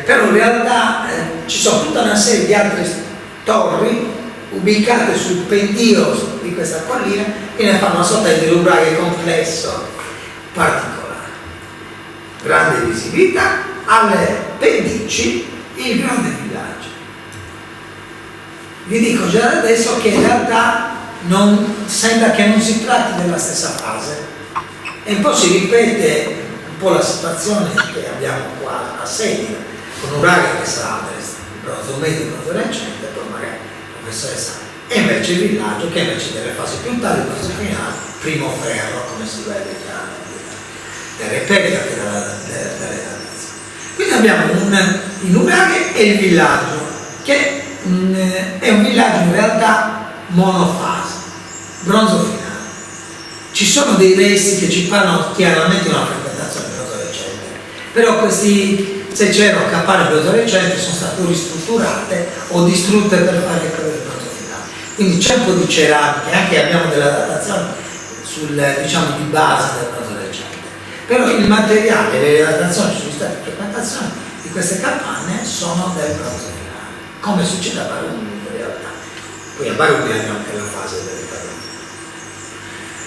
però in realtà ci sono tutta una serie di altre torri ubicate sul pendio di questa collina che ne fanno una sorta di nuraghe complesso particolare. Grande visibilità, alle pendici il grande villaggio. Vi dico già adesso che in realtà sembra che non si tratti della stessa fase, e un po' si ripete un po' la situazione che abbiamo qua a Sedina, con un nuraghe che sarà del bronzo medio, bronzo recente, poi magari professoressa, e invece il villaggio che invece delle fasi più tardi, bronzo finale, primo ferro, come si vede già delle repliche delle datazioni. Quindi abbiamo il nuraghe e il villaggio, che è un villaggio in realtà monofase, bronzo finale. Ci sono dei resti che ci parlano chiaramente di una frequentazione bronzo recente, però questi, se c'erano campane bronzo recente, sono state ristrutturate o distrutte per fare quello del bronzo finale. Quindi c'è un po' di ceramica, anche abbiamo della datazione diciamo di base del bronzo recente. Però il materiale, le datazioni sugli stati di frequentazione di queste capanne sono del bronzo finale, come succede a Barugni in realtà. Poi a Barugni abbiamo anche la fase delle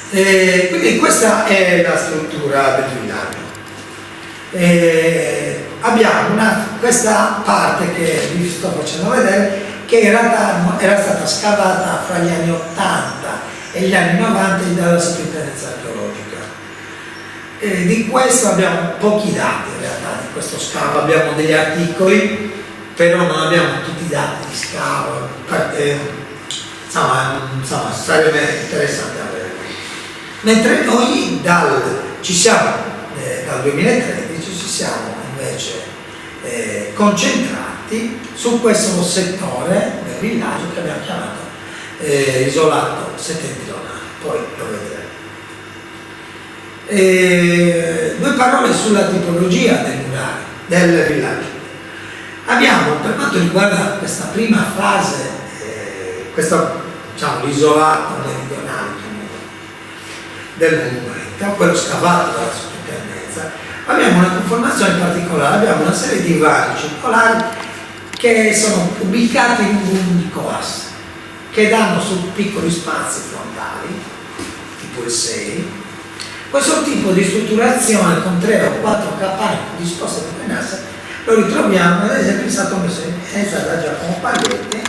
capanne. Quindi questa è la struttura del villaggio. Abbiamo questa parte che vi sto facendo vedere, che in realtà era stata scavata fra gli anni 80 e gli anni 90 dalla Soprintendenza Archeologica. Di questo abbiamo pochi dati in realtà, di questo scavo, abbiamo degli articoli, però non abbiamo tutti i dati di scavo, insomma sarebbe interessante avere. Mentre noi dal 2013 ci siamo invece concentrati su questo settore del villaggio che abbiamo chiamato isolato settentrionale, poi lo vedremo. Due parole sulla tipologia del villaggio. Abbiamo, per quanto riguarda questa prima fase, l'isolato meridionale del monumento, quello scavato dalla Soprintendenza, abbiamo una conformazione particolare, abbiamo una serie di vari circolari che sono ubicati in un unico asse, che danno su piccoli spazi frontali, tipo il 6. Questo tipo di strutturazione con 3 o 4 capanne disposte in asse lo ritroviamo ad esempio è stato messo in evidenza da Giacomo Paglietti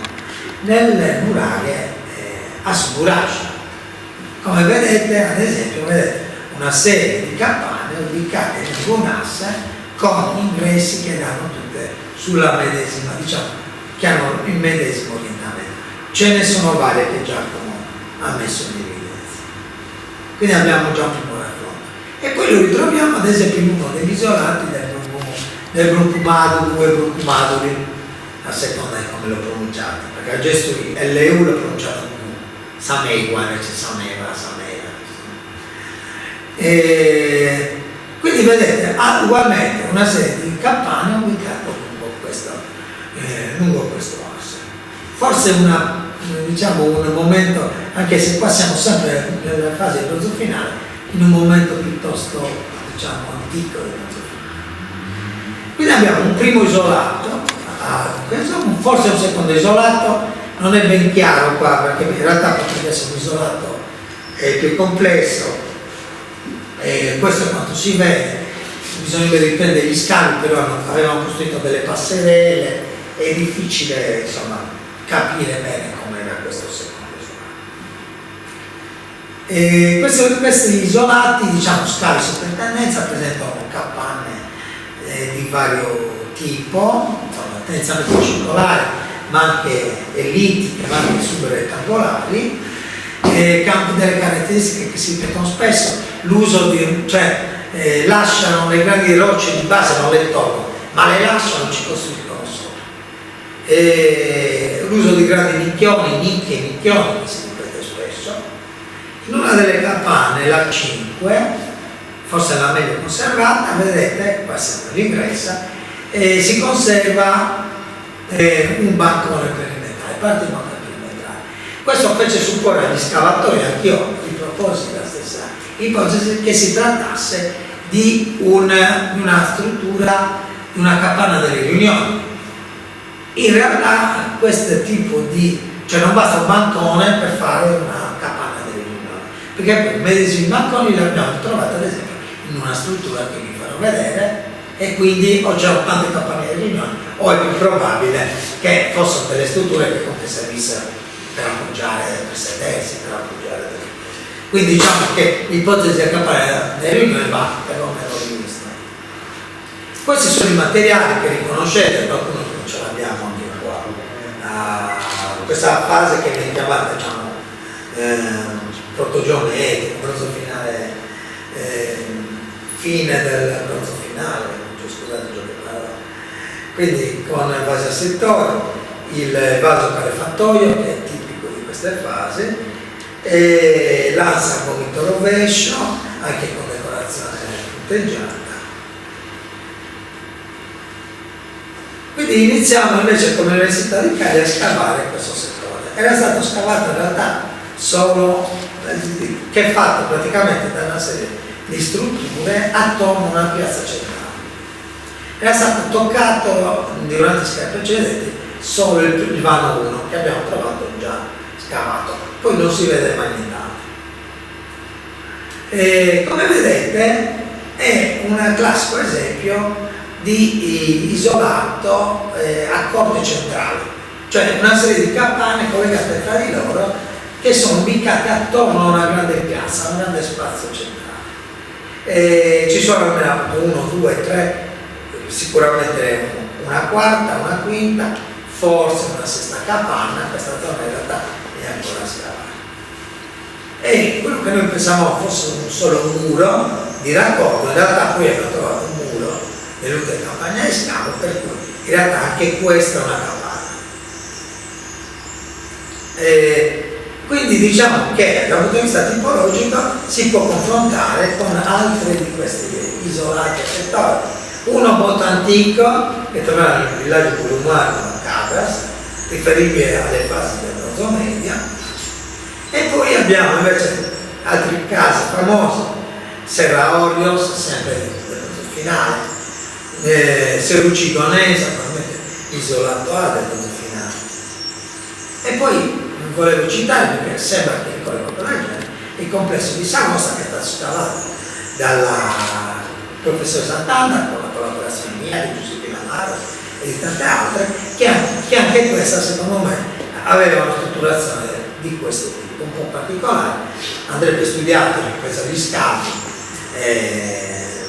nelle murarie a Suburace. Come vedete, ad esempio, una serie di capanne ubicate in un asse con ingressi che danno tutte sulla medesima, che hanno il medesimo orientamento. Ce ne sono varie che Giacomo ha messo in evidenza. Quindi abbiamo già un buon raffronto. E poi lo ritroviamo ad esempio in uno degli isolati del Bruncumaduli, Bruncumaduli, a seconda di come lo pronunciate, perché il gesto di LU lo pronunciato come Samegua, invece Sameva. Quindi vedete, ha ugualmente una serie di capanne ubicate lungo questo asse. Forse un momento, anche se qua siamo sempre nella fase di bronzo finale, in un momento piuttosto antico del bronzo finale. Quindi abbiamo un primo isolato, forse un secondo isolato, non è ben chiaro qua perché in realtà potrebbe essere un isolato più complesso. Questo è quanto si vede, bisogna riprendere gli scavi, però avevano costruito delle passerelle, è difficile capire bene com'era questo secondo isolato. Questi isolati, scavi soprintendenza, presentano capanne di vario tipo, tendenzialmente circolari, ma anche ellittiche, ma anche subrettangolari, delle caratteristiche che si ripetono spesso. L'uso lasciano le grandi rocce di base, non le tolgono, ma le lasciano, ci costruiscono sopra. L'uso di grandi nicchioni, nicchie e nicchioni, che si ripete spesso. In una delle capanne, la 5, forse la meglio conservata, vedete, qua siamo all'ingresso, si conserva un bancone perimetrale, parte di bancone perimetrale. Questo fece supporre agli scavatori, anch'io riproposi la stessa ipotesi, che si trattasse di una struttura, di una capanna delle riunioni. In realtà questo tipo non basta un bancone per fare una capanna delle riunioni, perché poi i medesimi banconi li abbiamo trovati ad esempio in una struttura che vi farò vedere, e quindi o c'erano tante capanne delle riunioni o è più probabile che fossero delle strutture che comunque servissero per appoggiare, per sedersi, per appoggiare. Quindi che l'ipotesi della capanna delle riunioni va perlomeno rivista. Questi sono i materiali che riconoscete, qualcuno non ce l'abbiamo anche qua. Questa fase che viene chiamata protogeometrico, bronzo finale, fine del bronzo finale, scusate il gioco di parole. Quindi con il vaso a settore, il vaso carefattoio che è tipico di queste fasi, e l'ansa a gomito rovescio, anche con decorazione punteggiata. Quindi iniziamo invece come Università di Cagliari a scavare questo settore. Era stato scavato in realtà solo, che è fatto praticamente da una serie di strutture attorno a una piazza centrale. Era stato toccato durante i scavi precedenti solo il vano 1 che abbiamo trovato già scavato, poi non si vede mai nient'altro. Come vedete è un classico esempio di isolato a corte centrale, cioè una serie di capanne collegate tra di loro che sono ubicate attorno a una grande piazza, a un grande spazio centrale. Ci sono almeno 1, 2, 3, sicuramente una quarta, una quinta, forse una sesta capanna. Questa zona in realtà è ancora scavata. E quello che noi pensavamo fosse un solo muro di raccordo, in realtà poi abbiamo trovato un muro nell'ultima campagna di scavo, per cui in realtà anche questa è una capanna. Quindi diciamo che dal punto di vista tipologico si può confrontare con altri di questi isolati effettori. Uno molto antico, che troviamo nel villaggio Pulumano a Cabras, riferibile alle fasi del bronzo media, e poi abbiamo invece altri casi famosi, Serra Orios, sempre del bronzo finale, Serucigonese, probabilmente isolato A del bronzo finale. E poi volevo citare, perché sembra che ricordi proprio la gente, il complesso di Samosa, che è stato scavato dalla professore Sant'Anna con la collaborazione mia, di Giuseppina Maro e di tante altre, che anche questa secondo me aveva una strutturazione di questo tipo, un po' particolare, andrebbe studiato in presa di scavi,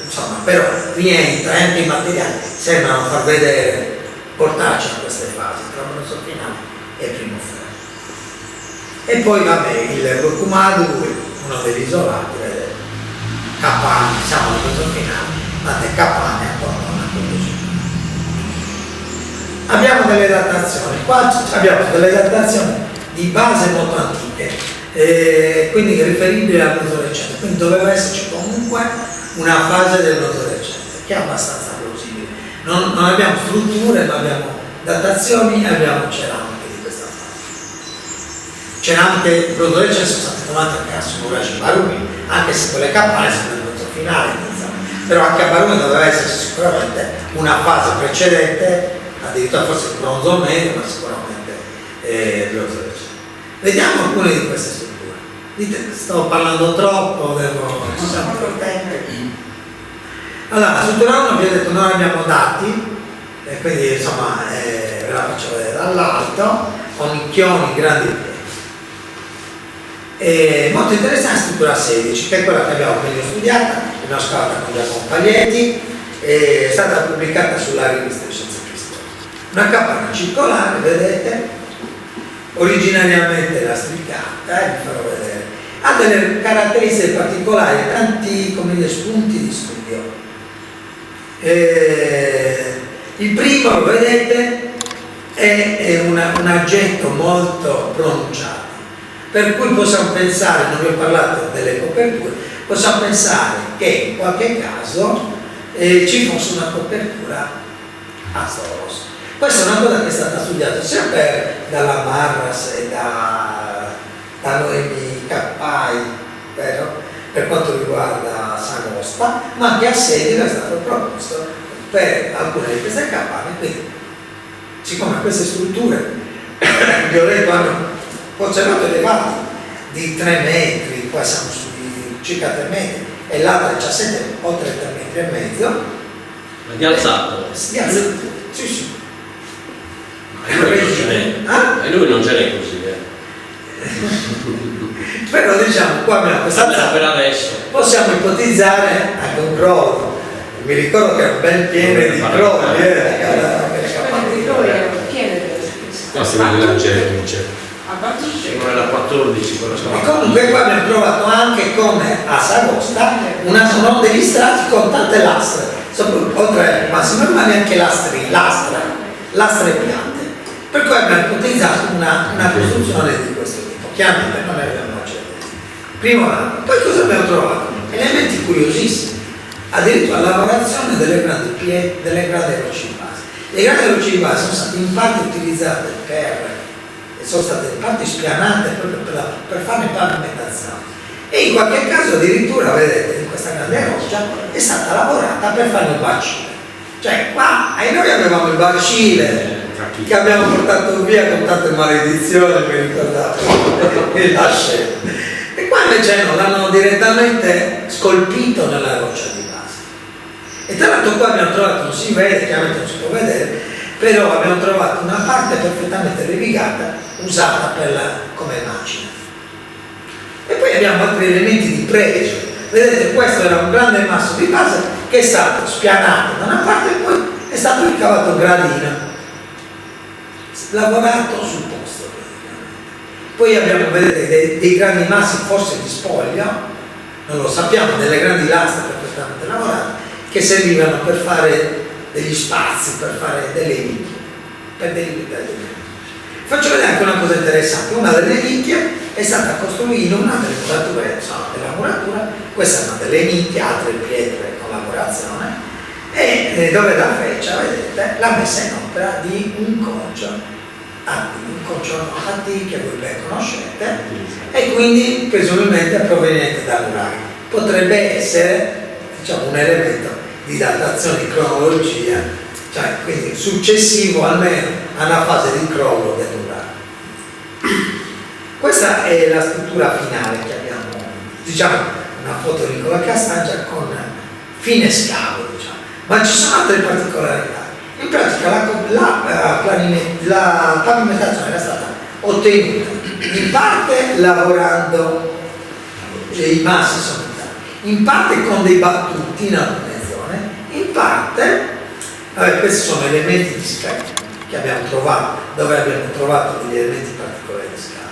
insomma, però rientra anche i materiali, sembrano far vedere, portarci a queste fasi, tra il bronzo finale e il primo ferro. E poi vabbè, il Curcumadu, uno degli isolati, vedete, capanne, siamo al bronzo finale, tante capanne attorno a una condizione. Abbiamo delle datazioni, qua abbiamo delle datazioni di base molto antiche, quindi riferibili al bronzo recente, quindi doveva esserci comunque una fase del bronzo recente, che è abbastanza plausibile. Non abbiamo strutture, ma abbiamo datazioni e abbiamo ceramiche. Ceramiche bronzo recente sono state trovate anche a Sumuraci Barumi, anche se quelle capanne sono del bronzo finale, però anche a Barumi doveva esserci sicuramente una fase precedente, addirittura forse il bronzo medio, ma sicuramente bronzo recente. Vediamo alcune di queste strutture. Dite, sto parlando troppo, ci siamo col tempo. Allora, la struttura 1 vi ho detto, noi abbiamo dati, e quindi insomma ve la faccio vedere dall'alto, con nicchioni grandi. Molto interessante la struttura 16, che è quella che abbiamo meglio studiata, abbiamo scavata con Giacomo Paglietti, è stata pubblicata sulla rivista di Scienze Cristiane. Una capanna circolare, vedete, originariamente lastricata, vi farò vedere, ha delle caratteristiche particolari, tanti come dire, spunti di studio. Il primo, lo vedete, è un aggetto molto pronunciato, per cui possiamo pensare, non vi ho parlato delle coperture, possiamo pensare che in qualche caso ci fosse una copertura a Soros. Questa è una cosa che è stata studiata sia dalla Marras e da Noemi Cappai, per quanto riguarda Sagosta, ma anche a Sedile è stato proposto per alcune di queste capanne. Quindi, siccome queste strutture, vi ho detto, hanno conservato elevati di 3 metri, qua siamo su di circa 3 metri, e l'altra 17 o 3 metri e mezzo. Ma di alzato? Di alzato, sì. E lui non ce n'è così, Però diciamo, qua abbiamo questa per adesso. Possiamo ipotizzare anche un crollo. Mi ricordo che era ben pieno di crolli, Qua si vede la gente. Come la 14, quello e comunque qua abbiamo trovato anche, come a Sagosta, sono degli strati con tante lastre, oltre al massimo normale anche lastre piante, per cui abbiamo ipotizzato una costruzione di questo tipo. Chiaramente non ne abbiamo accettato. Primo anno. Poi cosa abbiamo trovato? Elementi curiosissimi, addirittura la lavorazione delle grandi rocce di base. Le grandi rocce di base sono state in parte utilizzate sono state in parte spianate proprio per farne pavimentazione, e in qualche caso addirittura, vedete, in questa grande roccia è stata lavorata per fare il bacile. Cioè qua noi avevamo il bacile che abbiamo portato via con tante maledizioni, mi ricordate, e la scena. E qua invece no, l'hanno direttamente scolpito nella roccia di base. E tra l'altro qua abbiamo trovato, non si vede, chiaramente non si può vedere, però abbiamo trovato una parte perfettamente levigata usata come macina. E poi abbiamo altri elementi di pregio. Vedete, questo era un grande masso di base che è stato spianato da una parte e poi è stato ricavato il gradino, lavorato sul posto. Poi abbiamo, vedete, dei grandi massi forse di spoglio, non lo sappiamo, delle grandi lastre perfettamente lavorate, che servivano per fare degli spazi, per fare delle nicchie, per delimitare. Faccio vedere anche una cosa interessante: una delle nicchie è stata costruita, una delle murature, della muratura, queste erano delle nicchie, altre pietre con lavorazione, e dove la freccia, vedete, l'ha messa in opera di un concio antico che voi ben conoscete, e quindi presumibilmente proveniente dall'Uraghi. Potrebbe essere, diciamo, un elemento di datazione, di cronologia, cioè quindi successivo almeno alla fase di crollo dell'Uraghi. Questa è la struttura finale che abbiamo, diciamo, una foto di Nicola Castaggia con fine scavo, diciamo. Ma ci sono altre particolarità. In pratica la pavimentazione era stata ottenuta in parte lavorando, i massi sono in parte con dei battuti in alcune zone, in parte, questi sono elementi di scavo che abbiamo trovato, dove abbiamo trovato degli elementi particolari di scavo,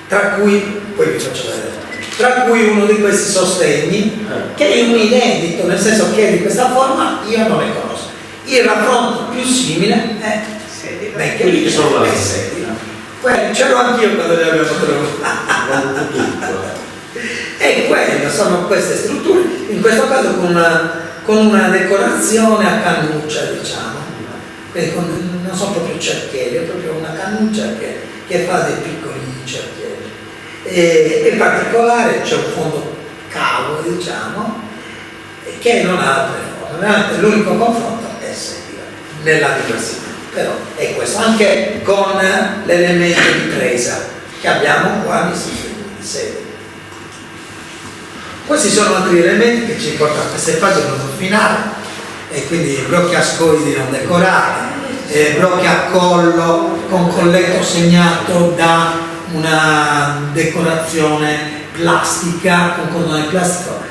tra cui, poi vi faccio vedere, tra cui uno di questi sostegni, che è un inedito, nel senso che di questa forma io non le conosco. Il raffronto più simile è quelli che sono là. C'ero anch'io quando li abbiamo trovati. E quello sono queste strutture, in questo caso con una decorazione a cannuccia, diciamo. Quindi non sono proprio cerchieri, è proprio una cannuccia che fa dei piccoli cerchieri. E in particolare c'è un fondo cavo, diciamo, che non ha altre forme. L'unico confronto è serio nella diversità, però è questo, anche con l'elemento di presa che abbiamo qua nei sistemi di sede. Questi sono altri elementi che ci portano a queste fasi finale, e quindi blocchi ascoidi non decorati, blocchi a collo con colletto segnato da una decorazione plastica, con cordone plastico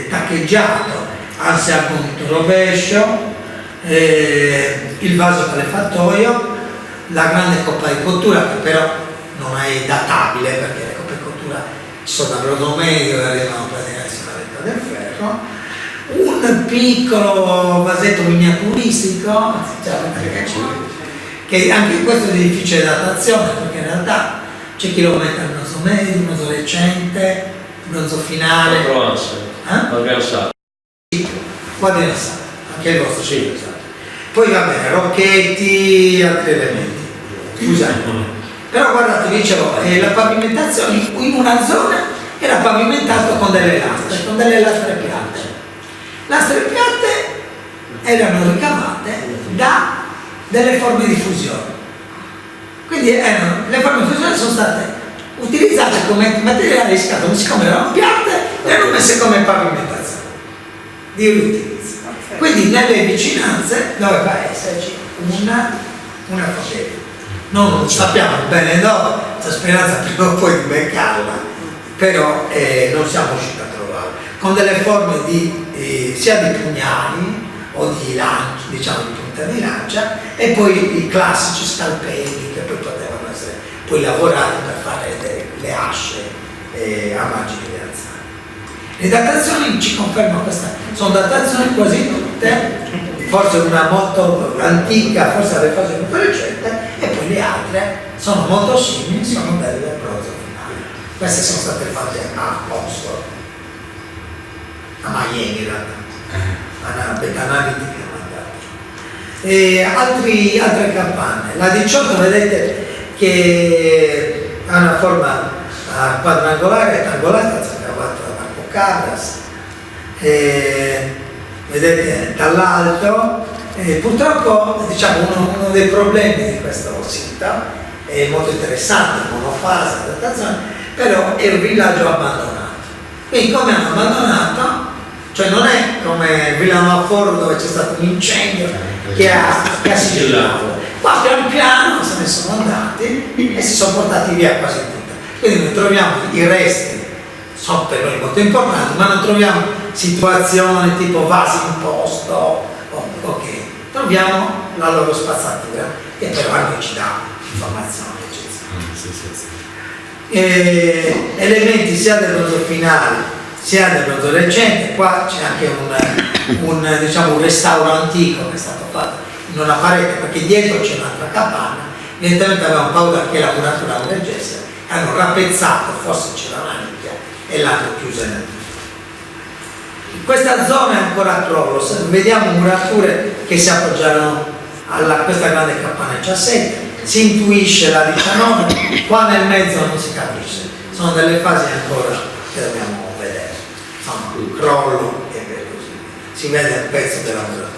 taccheggiato, anzi argomento rovescio, il vaso calefatoio, la grande coppa di cottura che però non è databile perché le coppe di cottura sono da brodo medio e arrivano praticamente alla del ferro, un piccolo vasetto miniaturistico, che anche questo è di difficile datazione perché in realtà c'è chi lo mette al bronzo medio, un bronzo recente, un bronzo finale. Guardi, anche il vostro sì, esatto. Poi va bene, rocchetti, altri elementi. Scusate. Però guardate, vi dicevo, la pavimentazione in una zona era pavimentato con delle lastre piatte. Lastre piatte erano ricavate da delle forme di fusione. Quindi le forme di fusione sono state utilizzate come materiale di scatto, siccome erano piatte, le hanno messe come pavimentazione di riutilizzo. Quindi nelle vicinanze doveva esserci una fotogramma. Non sappiamo bene dove, c'è speranza prima o poi di beccarla, però non siamo riusciti a trovarla. Con delle forme sia di pugnali o di lanci, diciamo di punta di lancia, e poi i classici scalpelli che poi potevano essere poi lavorati per fare le asce a margine di alzare. Le datazioni ci confermano questa, sono datazioni quasi tutte, forse una molto antica, forse alle fasi più recente, e poi le altre sono molto simili, sono delle bronzo finali. Queste sono state fatte a Oxford, a Miami in realtà, a Betanaviti che altre capanne. La 18 vedete che ha una forma quadrangolare, rettangolare, scavata da Marco Cabras, vedete dall'alto. Purtroppo diciamo uno dei problemi di questo sito è molto interessante, monofase, datazione, però è un villaggio abbandonato. Quindi come hanno abbandonato, cioè non è come Villanova dove c'è stato un incendio che ha sigillato. Qua pian piano se ne sono andati e si sono portati via quasi tutte. Quindi noi troviamo i resti, sono per noi molto importanti, ma non troviamo situazioni tipo vasi in posto, ok, troviamo la loro spazzatura che però a noi ci dà informazioni eccezionali. Elementi sia del bronzo finale sia del bronzo recente. Qua c'è anche un restauro antico che è stato fatto in una parete perché dietro c'è un'altra capanna, evidentemente avevano paura che la muratura non reggesse, hanno rappezzato, forse c'era una nicchia e l'hanno chiusa nel in questa zona è ancora a crollo, vediamo murature che si appoggiano a questa grande capanna 17, si intuisce la 19, qua nel mezzo non si capisce, sono delle fasi ancora che dobbiamo vedere, insomma, crollo e così, si vede un pezzo della muratura.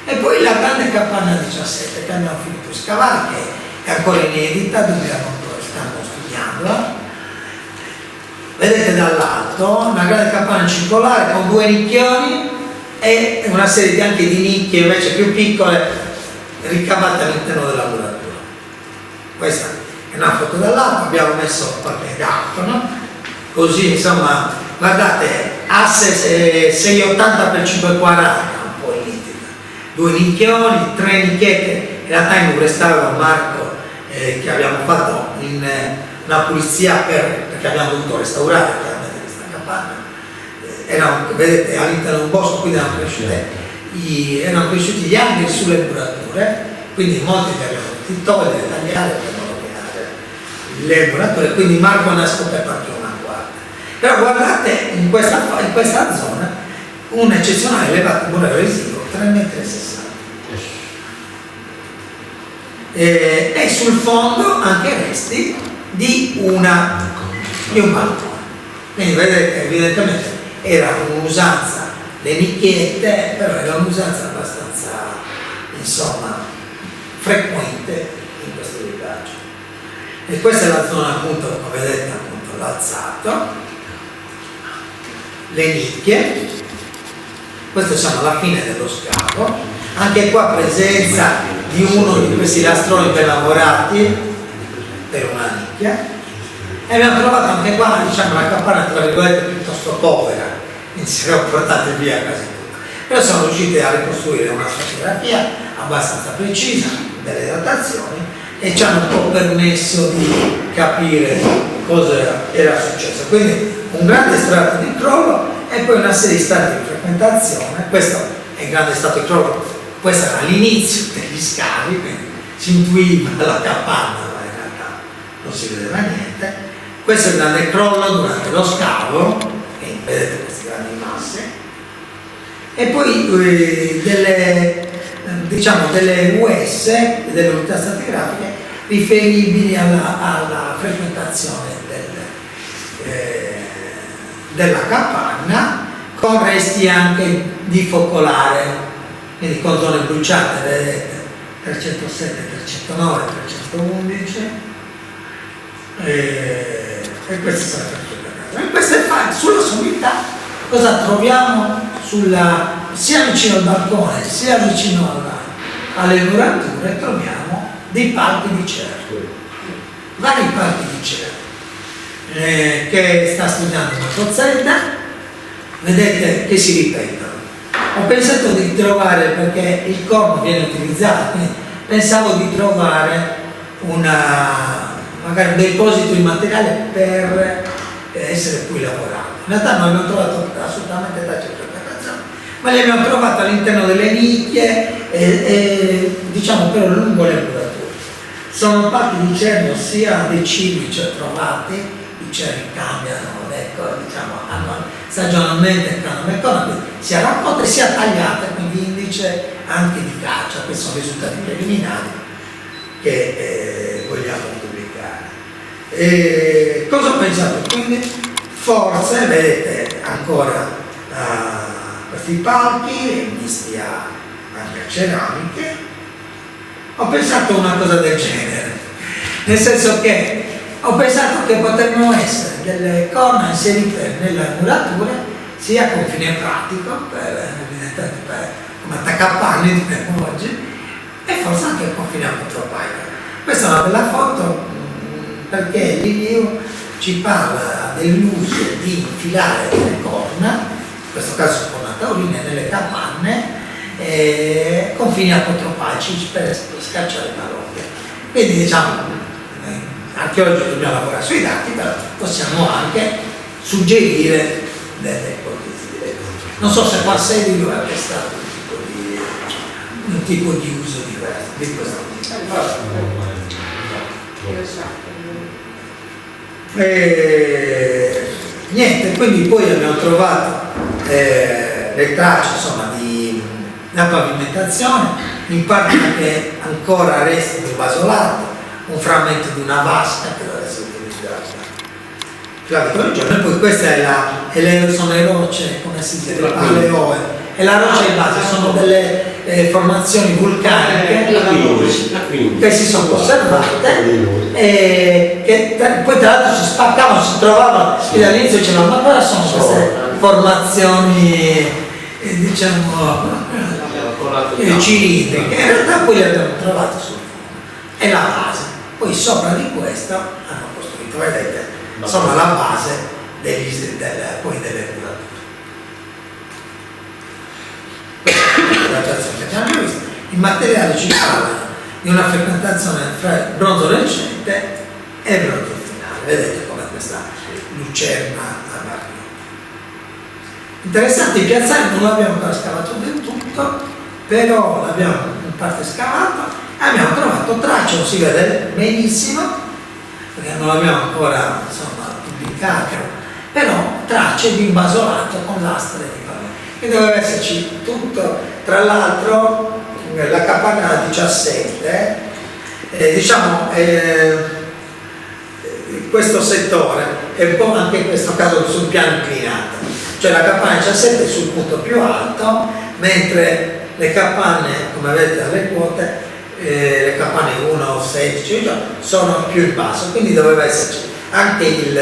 E poi la grande capanna 17 che abbiamo finito di scavare, che è ancora inedita, stiamo studiandola. Vedete dall'alto una grande capanna circolare con 2 nicchioni e una serie anche di nicchie invece più piccole ricavate all'interno della muratura. Questa è una foto dall'alto, abbiamo messo qualche gatto, no? Così insomma, guardate, asse 680 x 540, un po' nitida, 2 nicchioni, 3 nicchiette, in realtà in un restauro Marco che abbiamo fatto in una pulizia perché abbiamo dovuto restaurare chiaramente questa capanna. Vedete all'interno di un bosco, quindi erano cresciuti gli alberi sulle murature, quindi molti li abbiamo dovuti togliere, tagliare per non rovinare le murature, quindi Marco ne ha scoperto anche una quarta. Però guardate in questa zona un eccezionale elevato muro residuo 3,60 m. E sul fondo anche resti di un balcone. Quindi vedete evidentemente era un'usanza, le nicchiette, però era un'usanza abbastanza insomma frequente in questo villaggio. E questa è la zona appunto, come vedete, appunto l'alzato, le nicchie, questo siamo alla fine dello scavo, anche qua presenza di uno di questi lastroni ben lavorati per una nicchia, e abbiamo trovato anche qua diciamo una capanna tra virgolette piuttosto povera, quindi si erano portate via quasi tutte, però siamo riusciti a ricostruire una fotografia abbastanza precisa delle datazioni e ci hanno un po' permesso di capire cosa era successo. Quindi un grande strato di crollo e poi una serie di strati di frequentazione. Questo è il grande strato di crollo, questo era l'inizio degli scavi, quindi si intuiva la capanna, ma in realtà non si vedeva niente. Questo è il grande crollo durante lo scavo, e vedete queste grandi masse, e poi delle US, delle unità stratigrafiche riferibili alla frequentazione della capanna, con resti anche di focolare, quindi con zone bruciate, vedete 307, 309, 311 e queste sono le frequentazioni. Queste sulla sommità cosa troviamo sia vicino al balcone sia vicino alle murature, troviamo dei palchi di cerco, vari palchi di cerco che sta studiando Mazzetta, vedete che si ripetono. Ho pensato di trovare, perché il corno viene utilizzato, quindi pensavo di trovare magari un deposito di materiale per essere qui lavorato. In realtà non abbiamo trovato assolutamente tracce di frequentazione, ma li abbiamo trovati all'interno delle nicchie e diciamo però lungo le murature. Sono parti di cerno sia dei cibi trovati, i cerni cambiano, ecco, diciamo, stagionalmente quindi sia raccolte sia tagliate, quindi indice anche di caccia. Questi sono risultati preliminari che vogliamo pubblicare. Cosa ho pensato? Quindi forse vedete ancora questi palchi misti anche a ceramiche. Ho pensato una cosa del genere, nel senso che ho pensato che potrebbero essere delle corna inserite nelle murature sia con fine pratico, come attaccapanni diremmo oggi, e forse anche con fine apotropaico. Questa è una bella foto perché Liviu ci parla dell'uso di infilare le corna, in questo caso con la taurina, nelle capanne, con fini apotropaici per scacciare marotte. Quindi diciamo, archeologi dobbiamo lavorare sui dati, però possiamo anche suggerire delle ipotesi. Non so se qua sei lo è stato un tipo di uso diverso di questo tipo. Niente, quindi poi abbiamo trovato le tracce insomma di una pavimentazione, in parte anche ancora resti di basolato, un frammento di una vasca che deve essere utilizzata. E poi questa sono le rocce, come si dice, paleoe, e la roccia in base sono delle formazioni vulcaniche che si sono conservate e che poi tra l'altro si spaccavano, si trovavano e all'inizio dicevano ma cosa sono queste formazioni diciamo cilindriche, in realtà poi le abbiamo trovate sul fondo e la base, poi sopra di questo hanno costruito, vedete, insomma la base poi delle murature. Il materiale ci parla di una frequentazione fra il bronzo recente e il bronzo finale, vedete come questa lucerna amarilla. Interessante, il piazzale non l'abbiamo ancora scavato del tutto, però l'abbiamo in parte scavato e abbiamo trovato tracce, non si vede benissimo perché non l'abbiamo ancora insomma pubblicato, però tracce di un basolato con lastre di pavimento. E doveva esserci tutto, tra l'altro la capanna 17, diciamo questo settore è un po' anche in questo caso sul piano inclinato, cioè la capanna 17 è sul punto più alto, mentre le capanne, come vedete dalle quote, le capanne 1, 16 sono più in basso, quindi doveva esserci anche il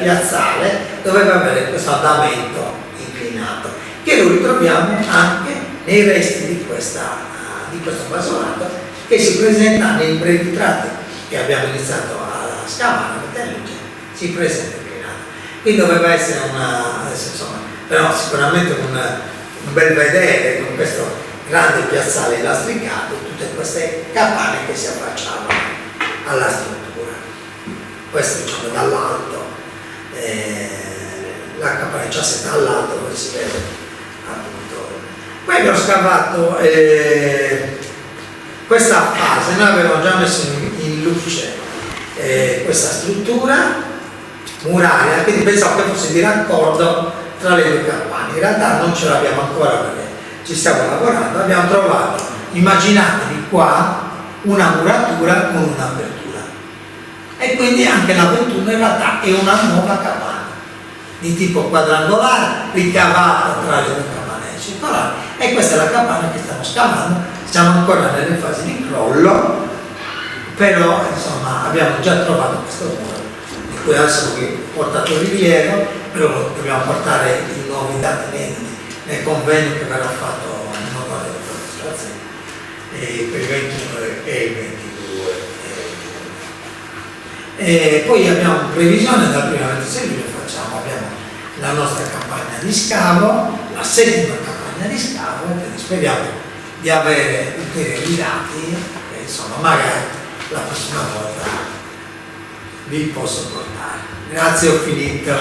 piazzale, doveva avere questo andamento inclinato, che lo ritroviamo anche nei resti di questo basolato che si presenta nei brevi tratti che abbiamo iniziato a scavare, si presenta inclinato. Quindi doveva essere però sicuramente un bel vedere con questo grande piazzale lastricato, tutte queste capanne che si affacciavano alla struttura. Questo diciamo dall'alto, la capanna 17 dall'alto dove si vede appunto. Poi abbiamo scavato questa fase, noi avevamo già messo in luce questa struttura muraria, quindi pensavo che fosse di raccordo tra le due capanne. In realtà non ce l'abbiamo ancora perché ci stiamo lavorando. Abbiamo trovato, immaginatevi qua, una muratura con un'apertura e quindi anche l'apertura in realtà è una nuova capanna di tipo quadrangolare ricavata tra le due capanne circolari, e questa è la capanna che stiamo scavando. Siamo ancora nelle fasi di crollo, però insomma abbiamo già trovato questo muro di cui adesso vi ho portato rilievo, però dobbiamo portare i nuovi dati nel convegno che verrà fatto in onore del professor Azzeni per il 21 e il 22. E poi abbiamo previsione dal primo 26 luglio abbiamo la nostra campagna di scavo, la settima campagna di scavo, quindi speriamo di avere ulteriori dati e insomma magari la prossima volta vi posso portare. Grazie, ho finito.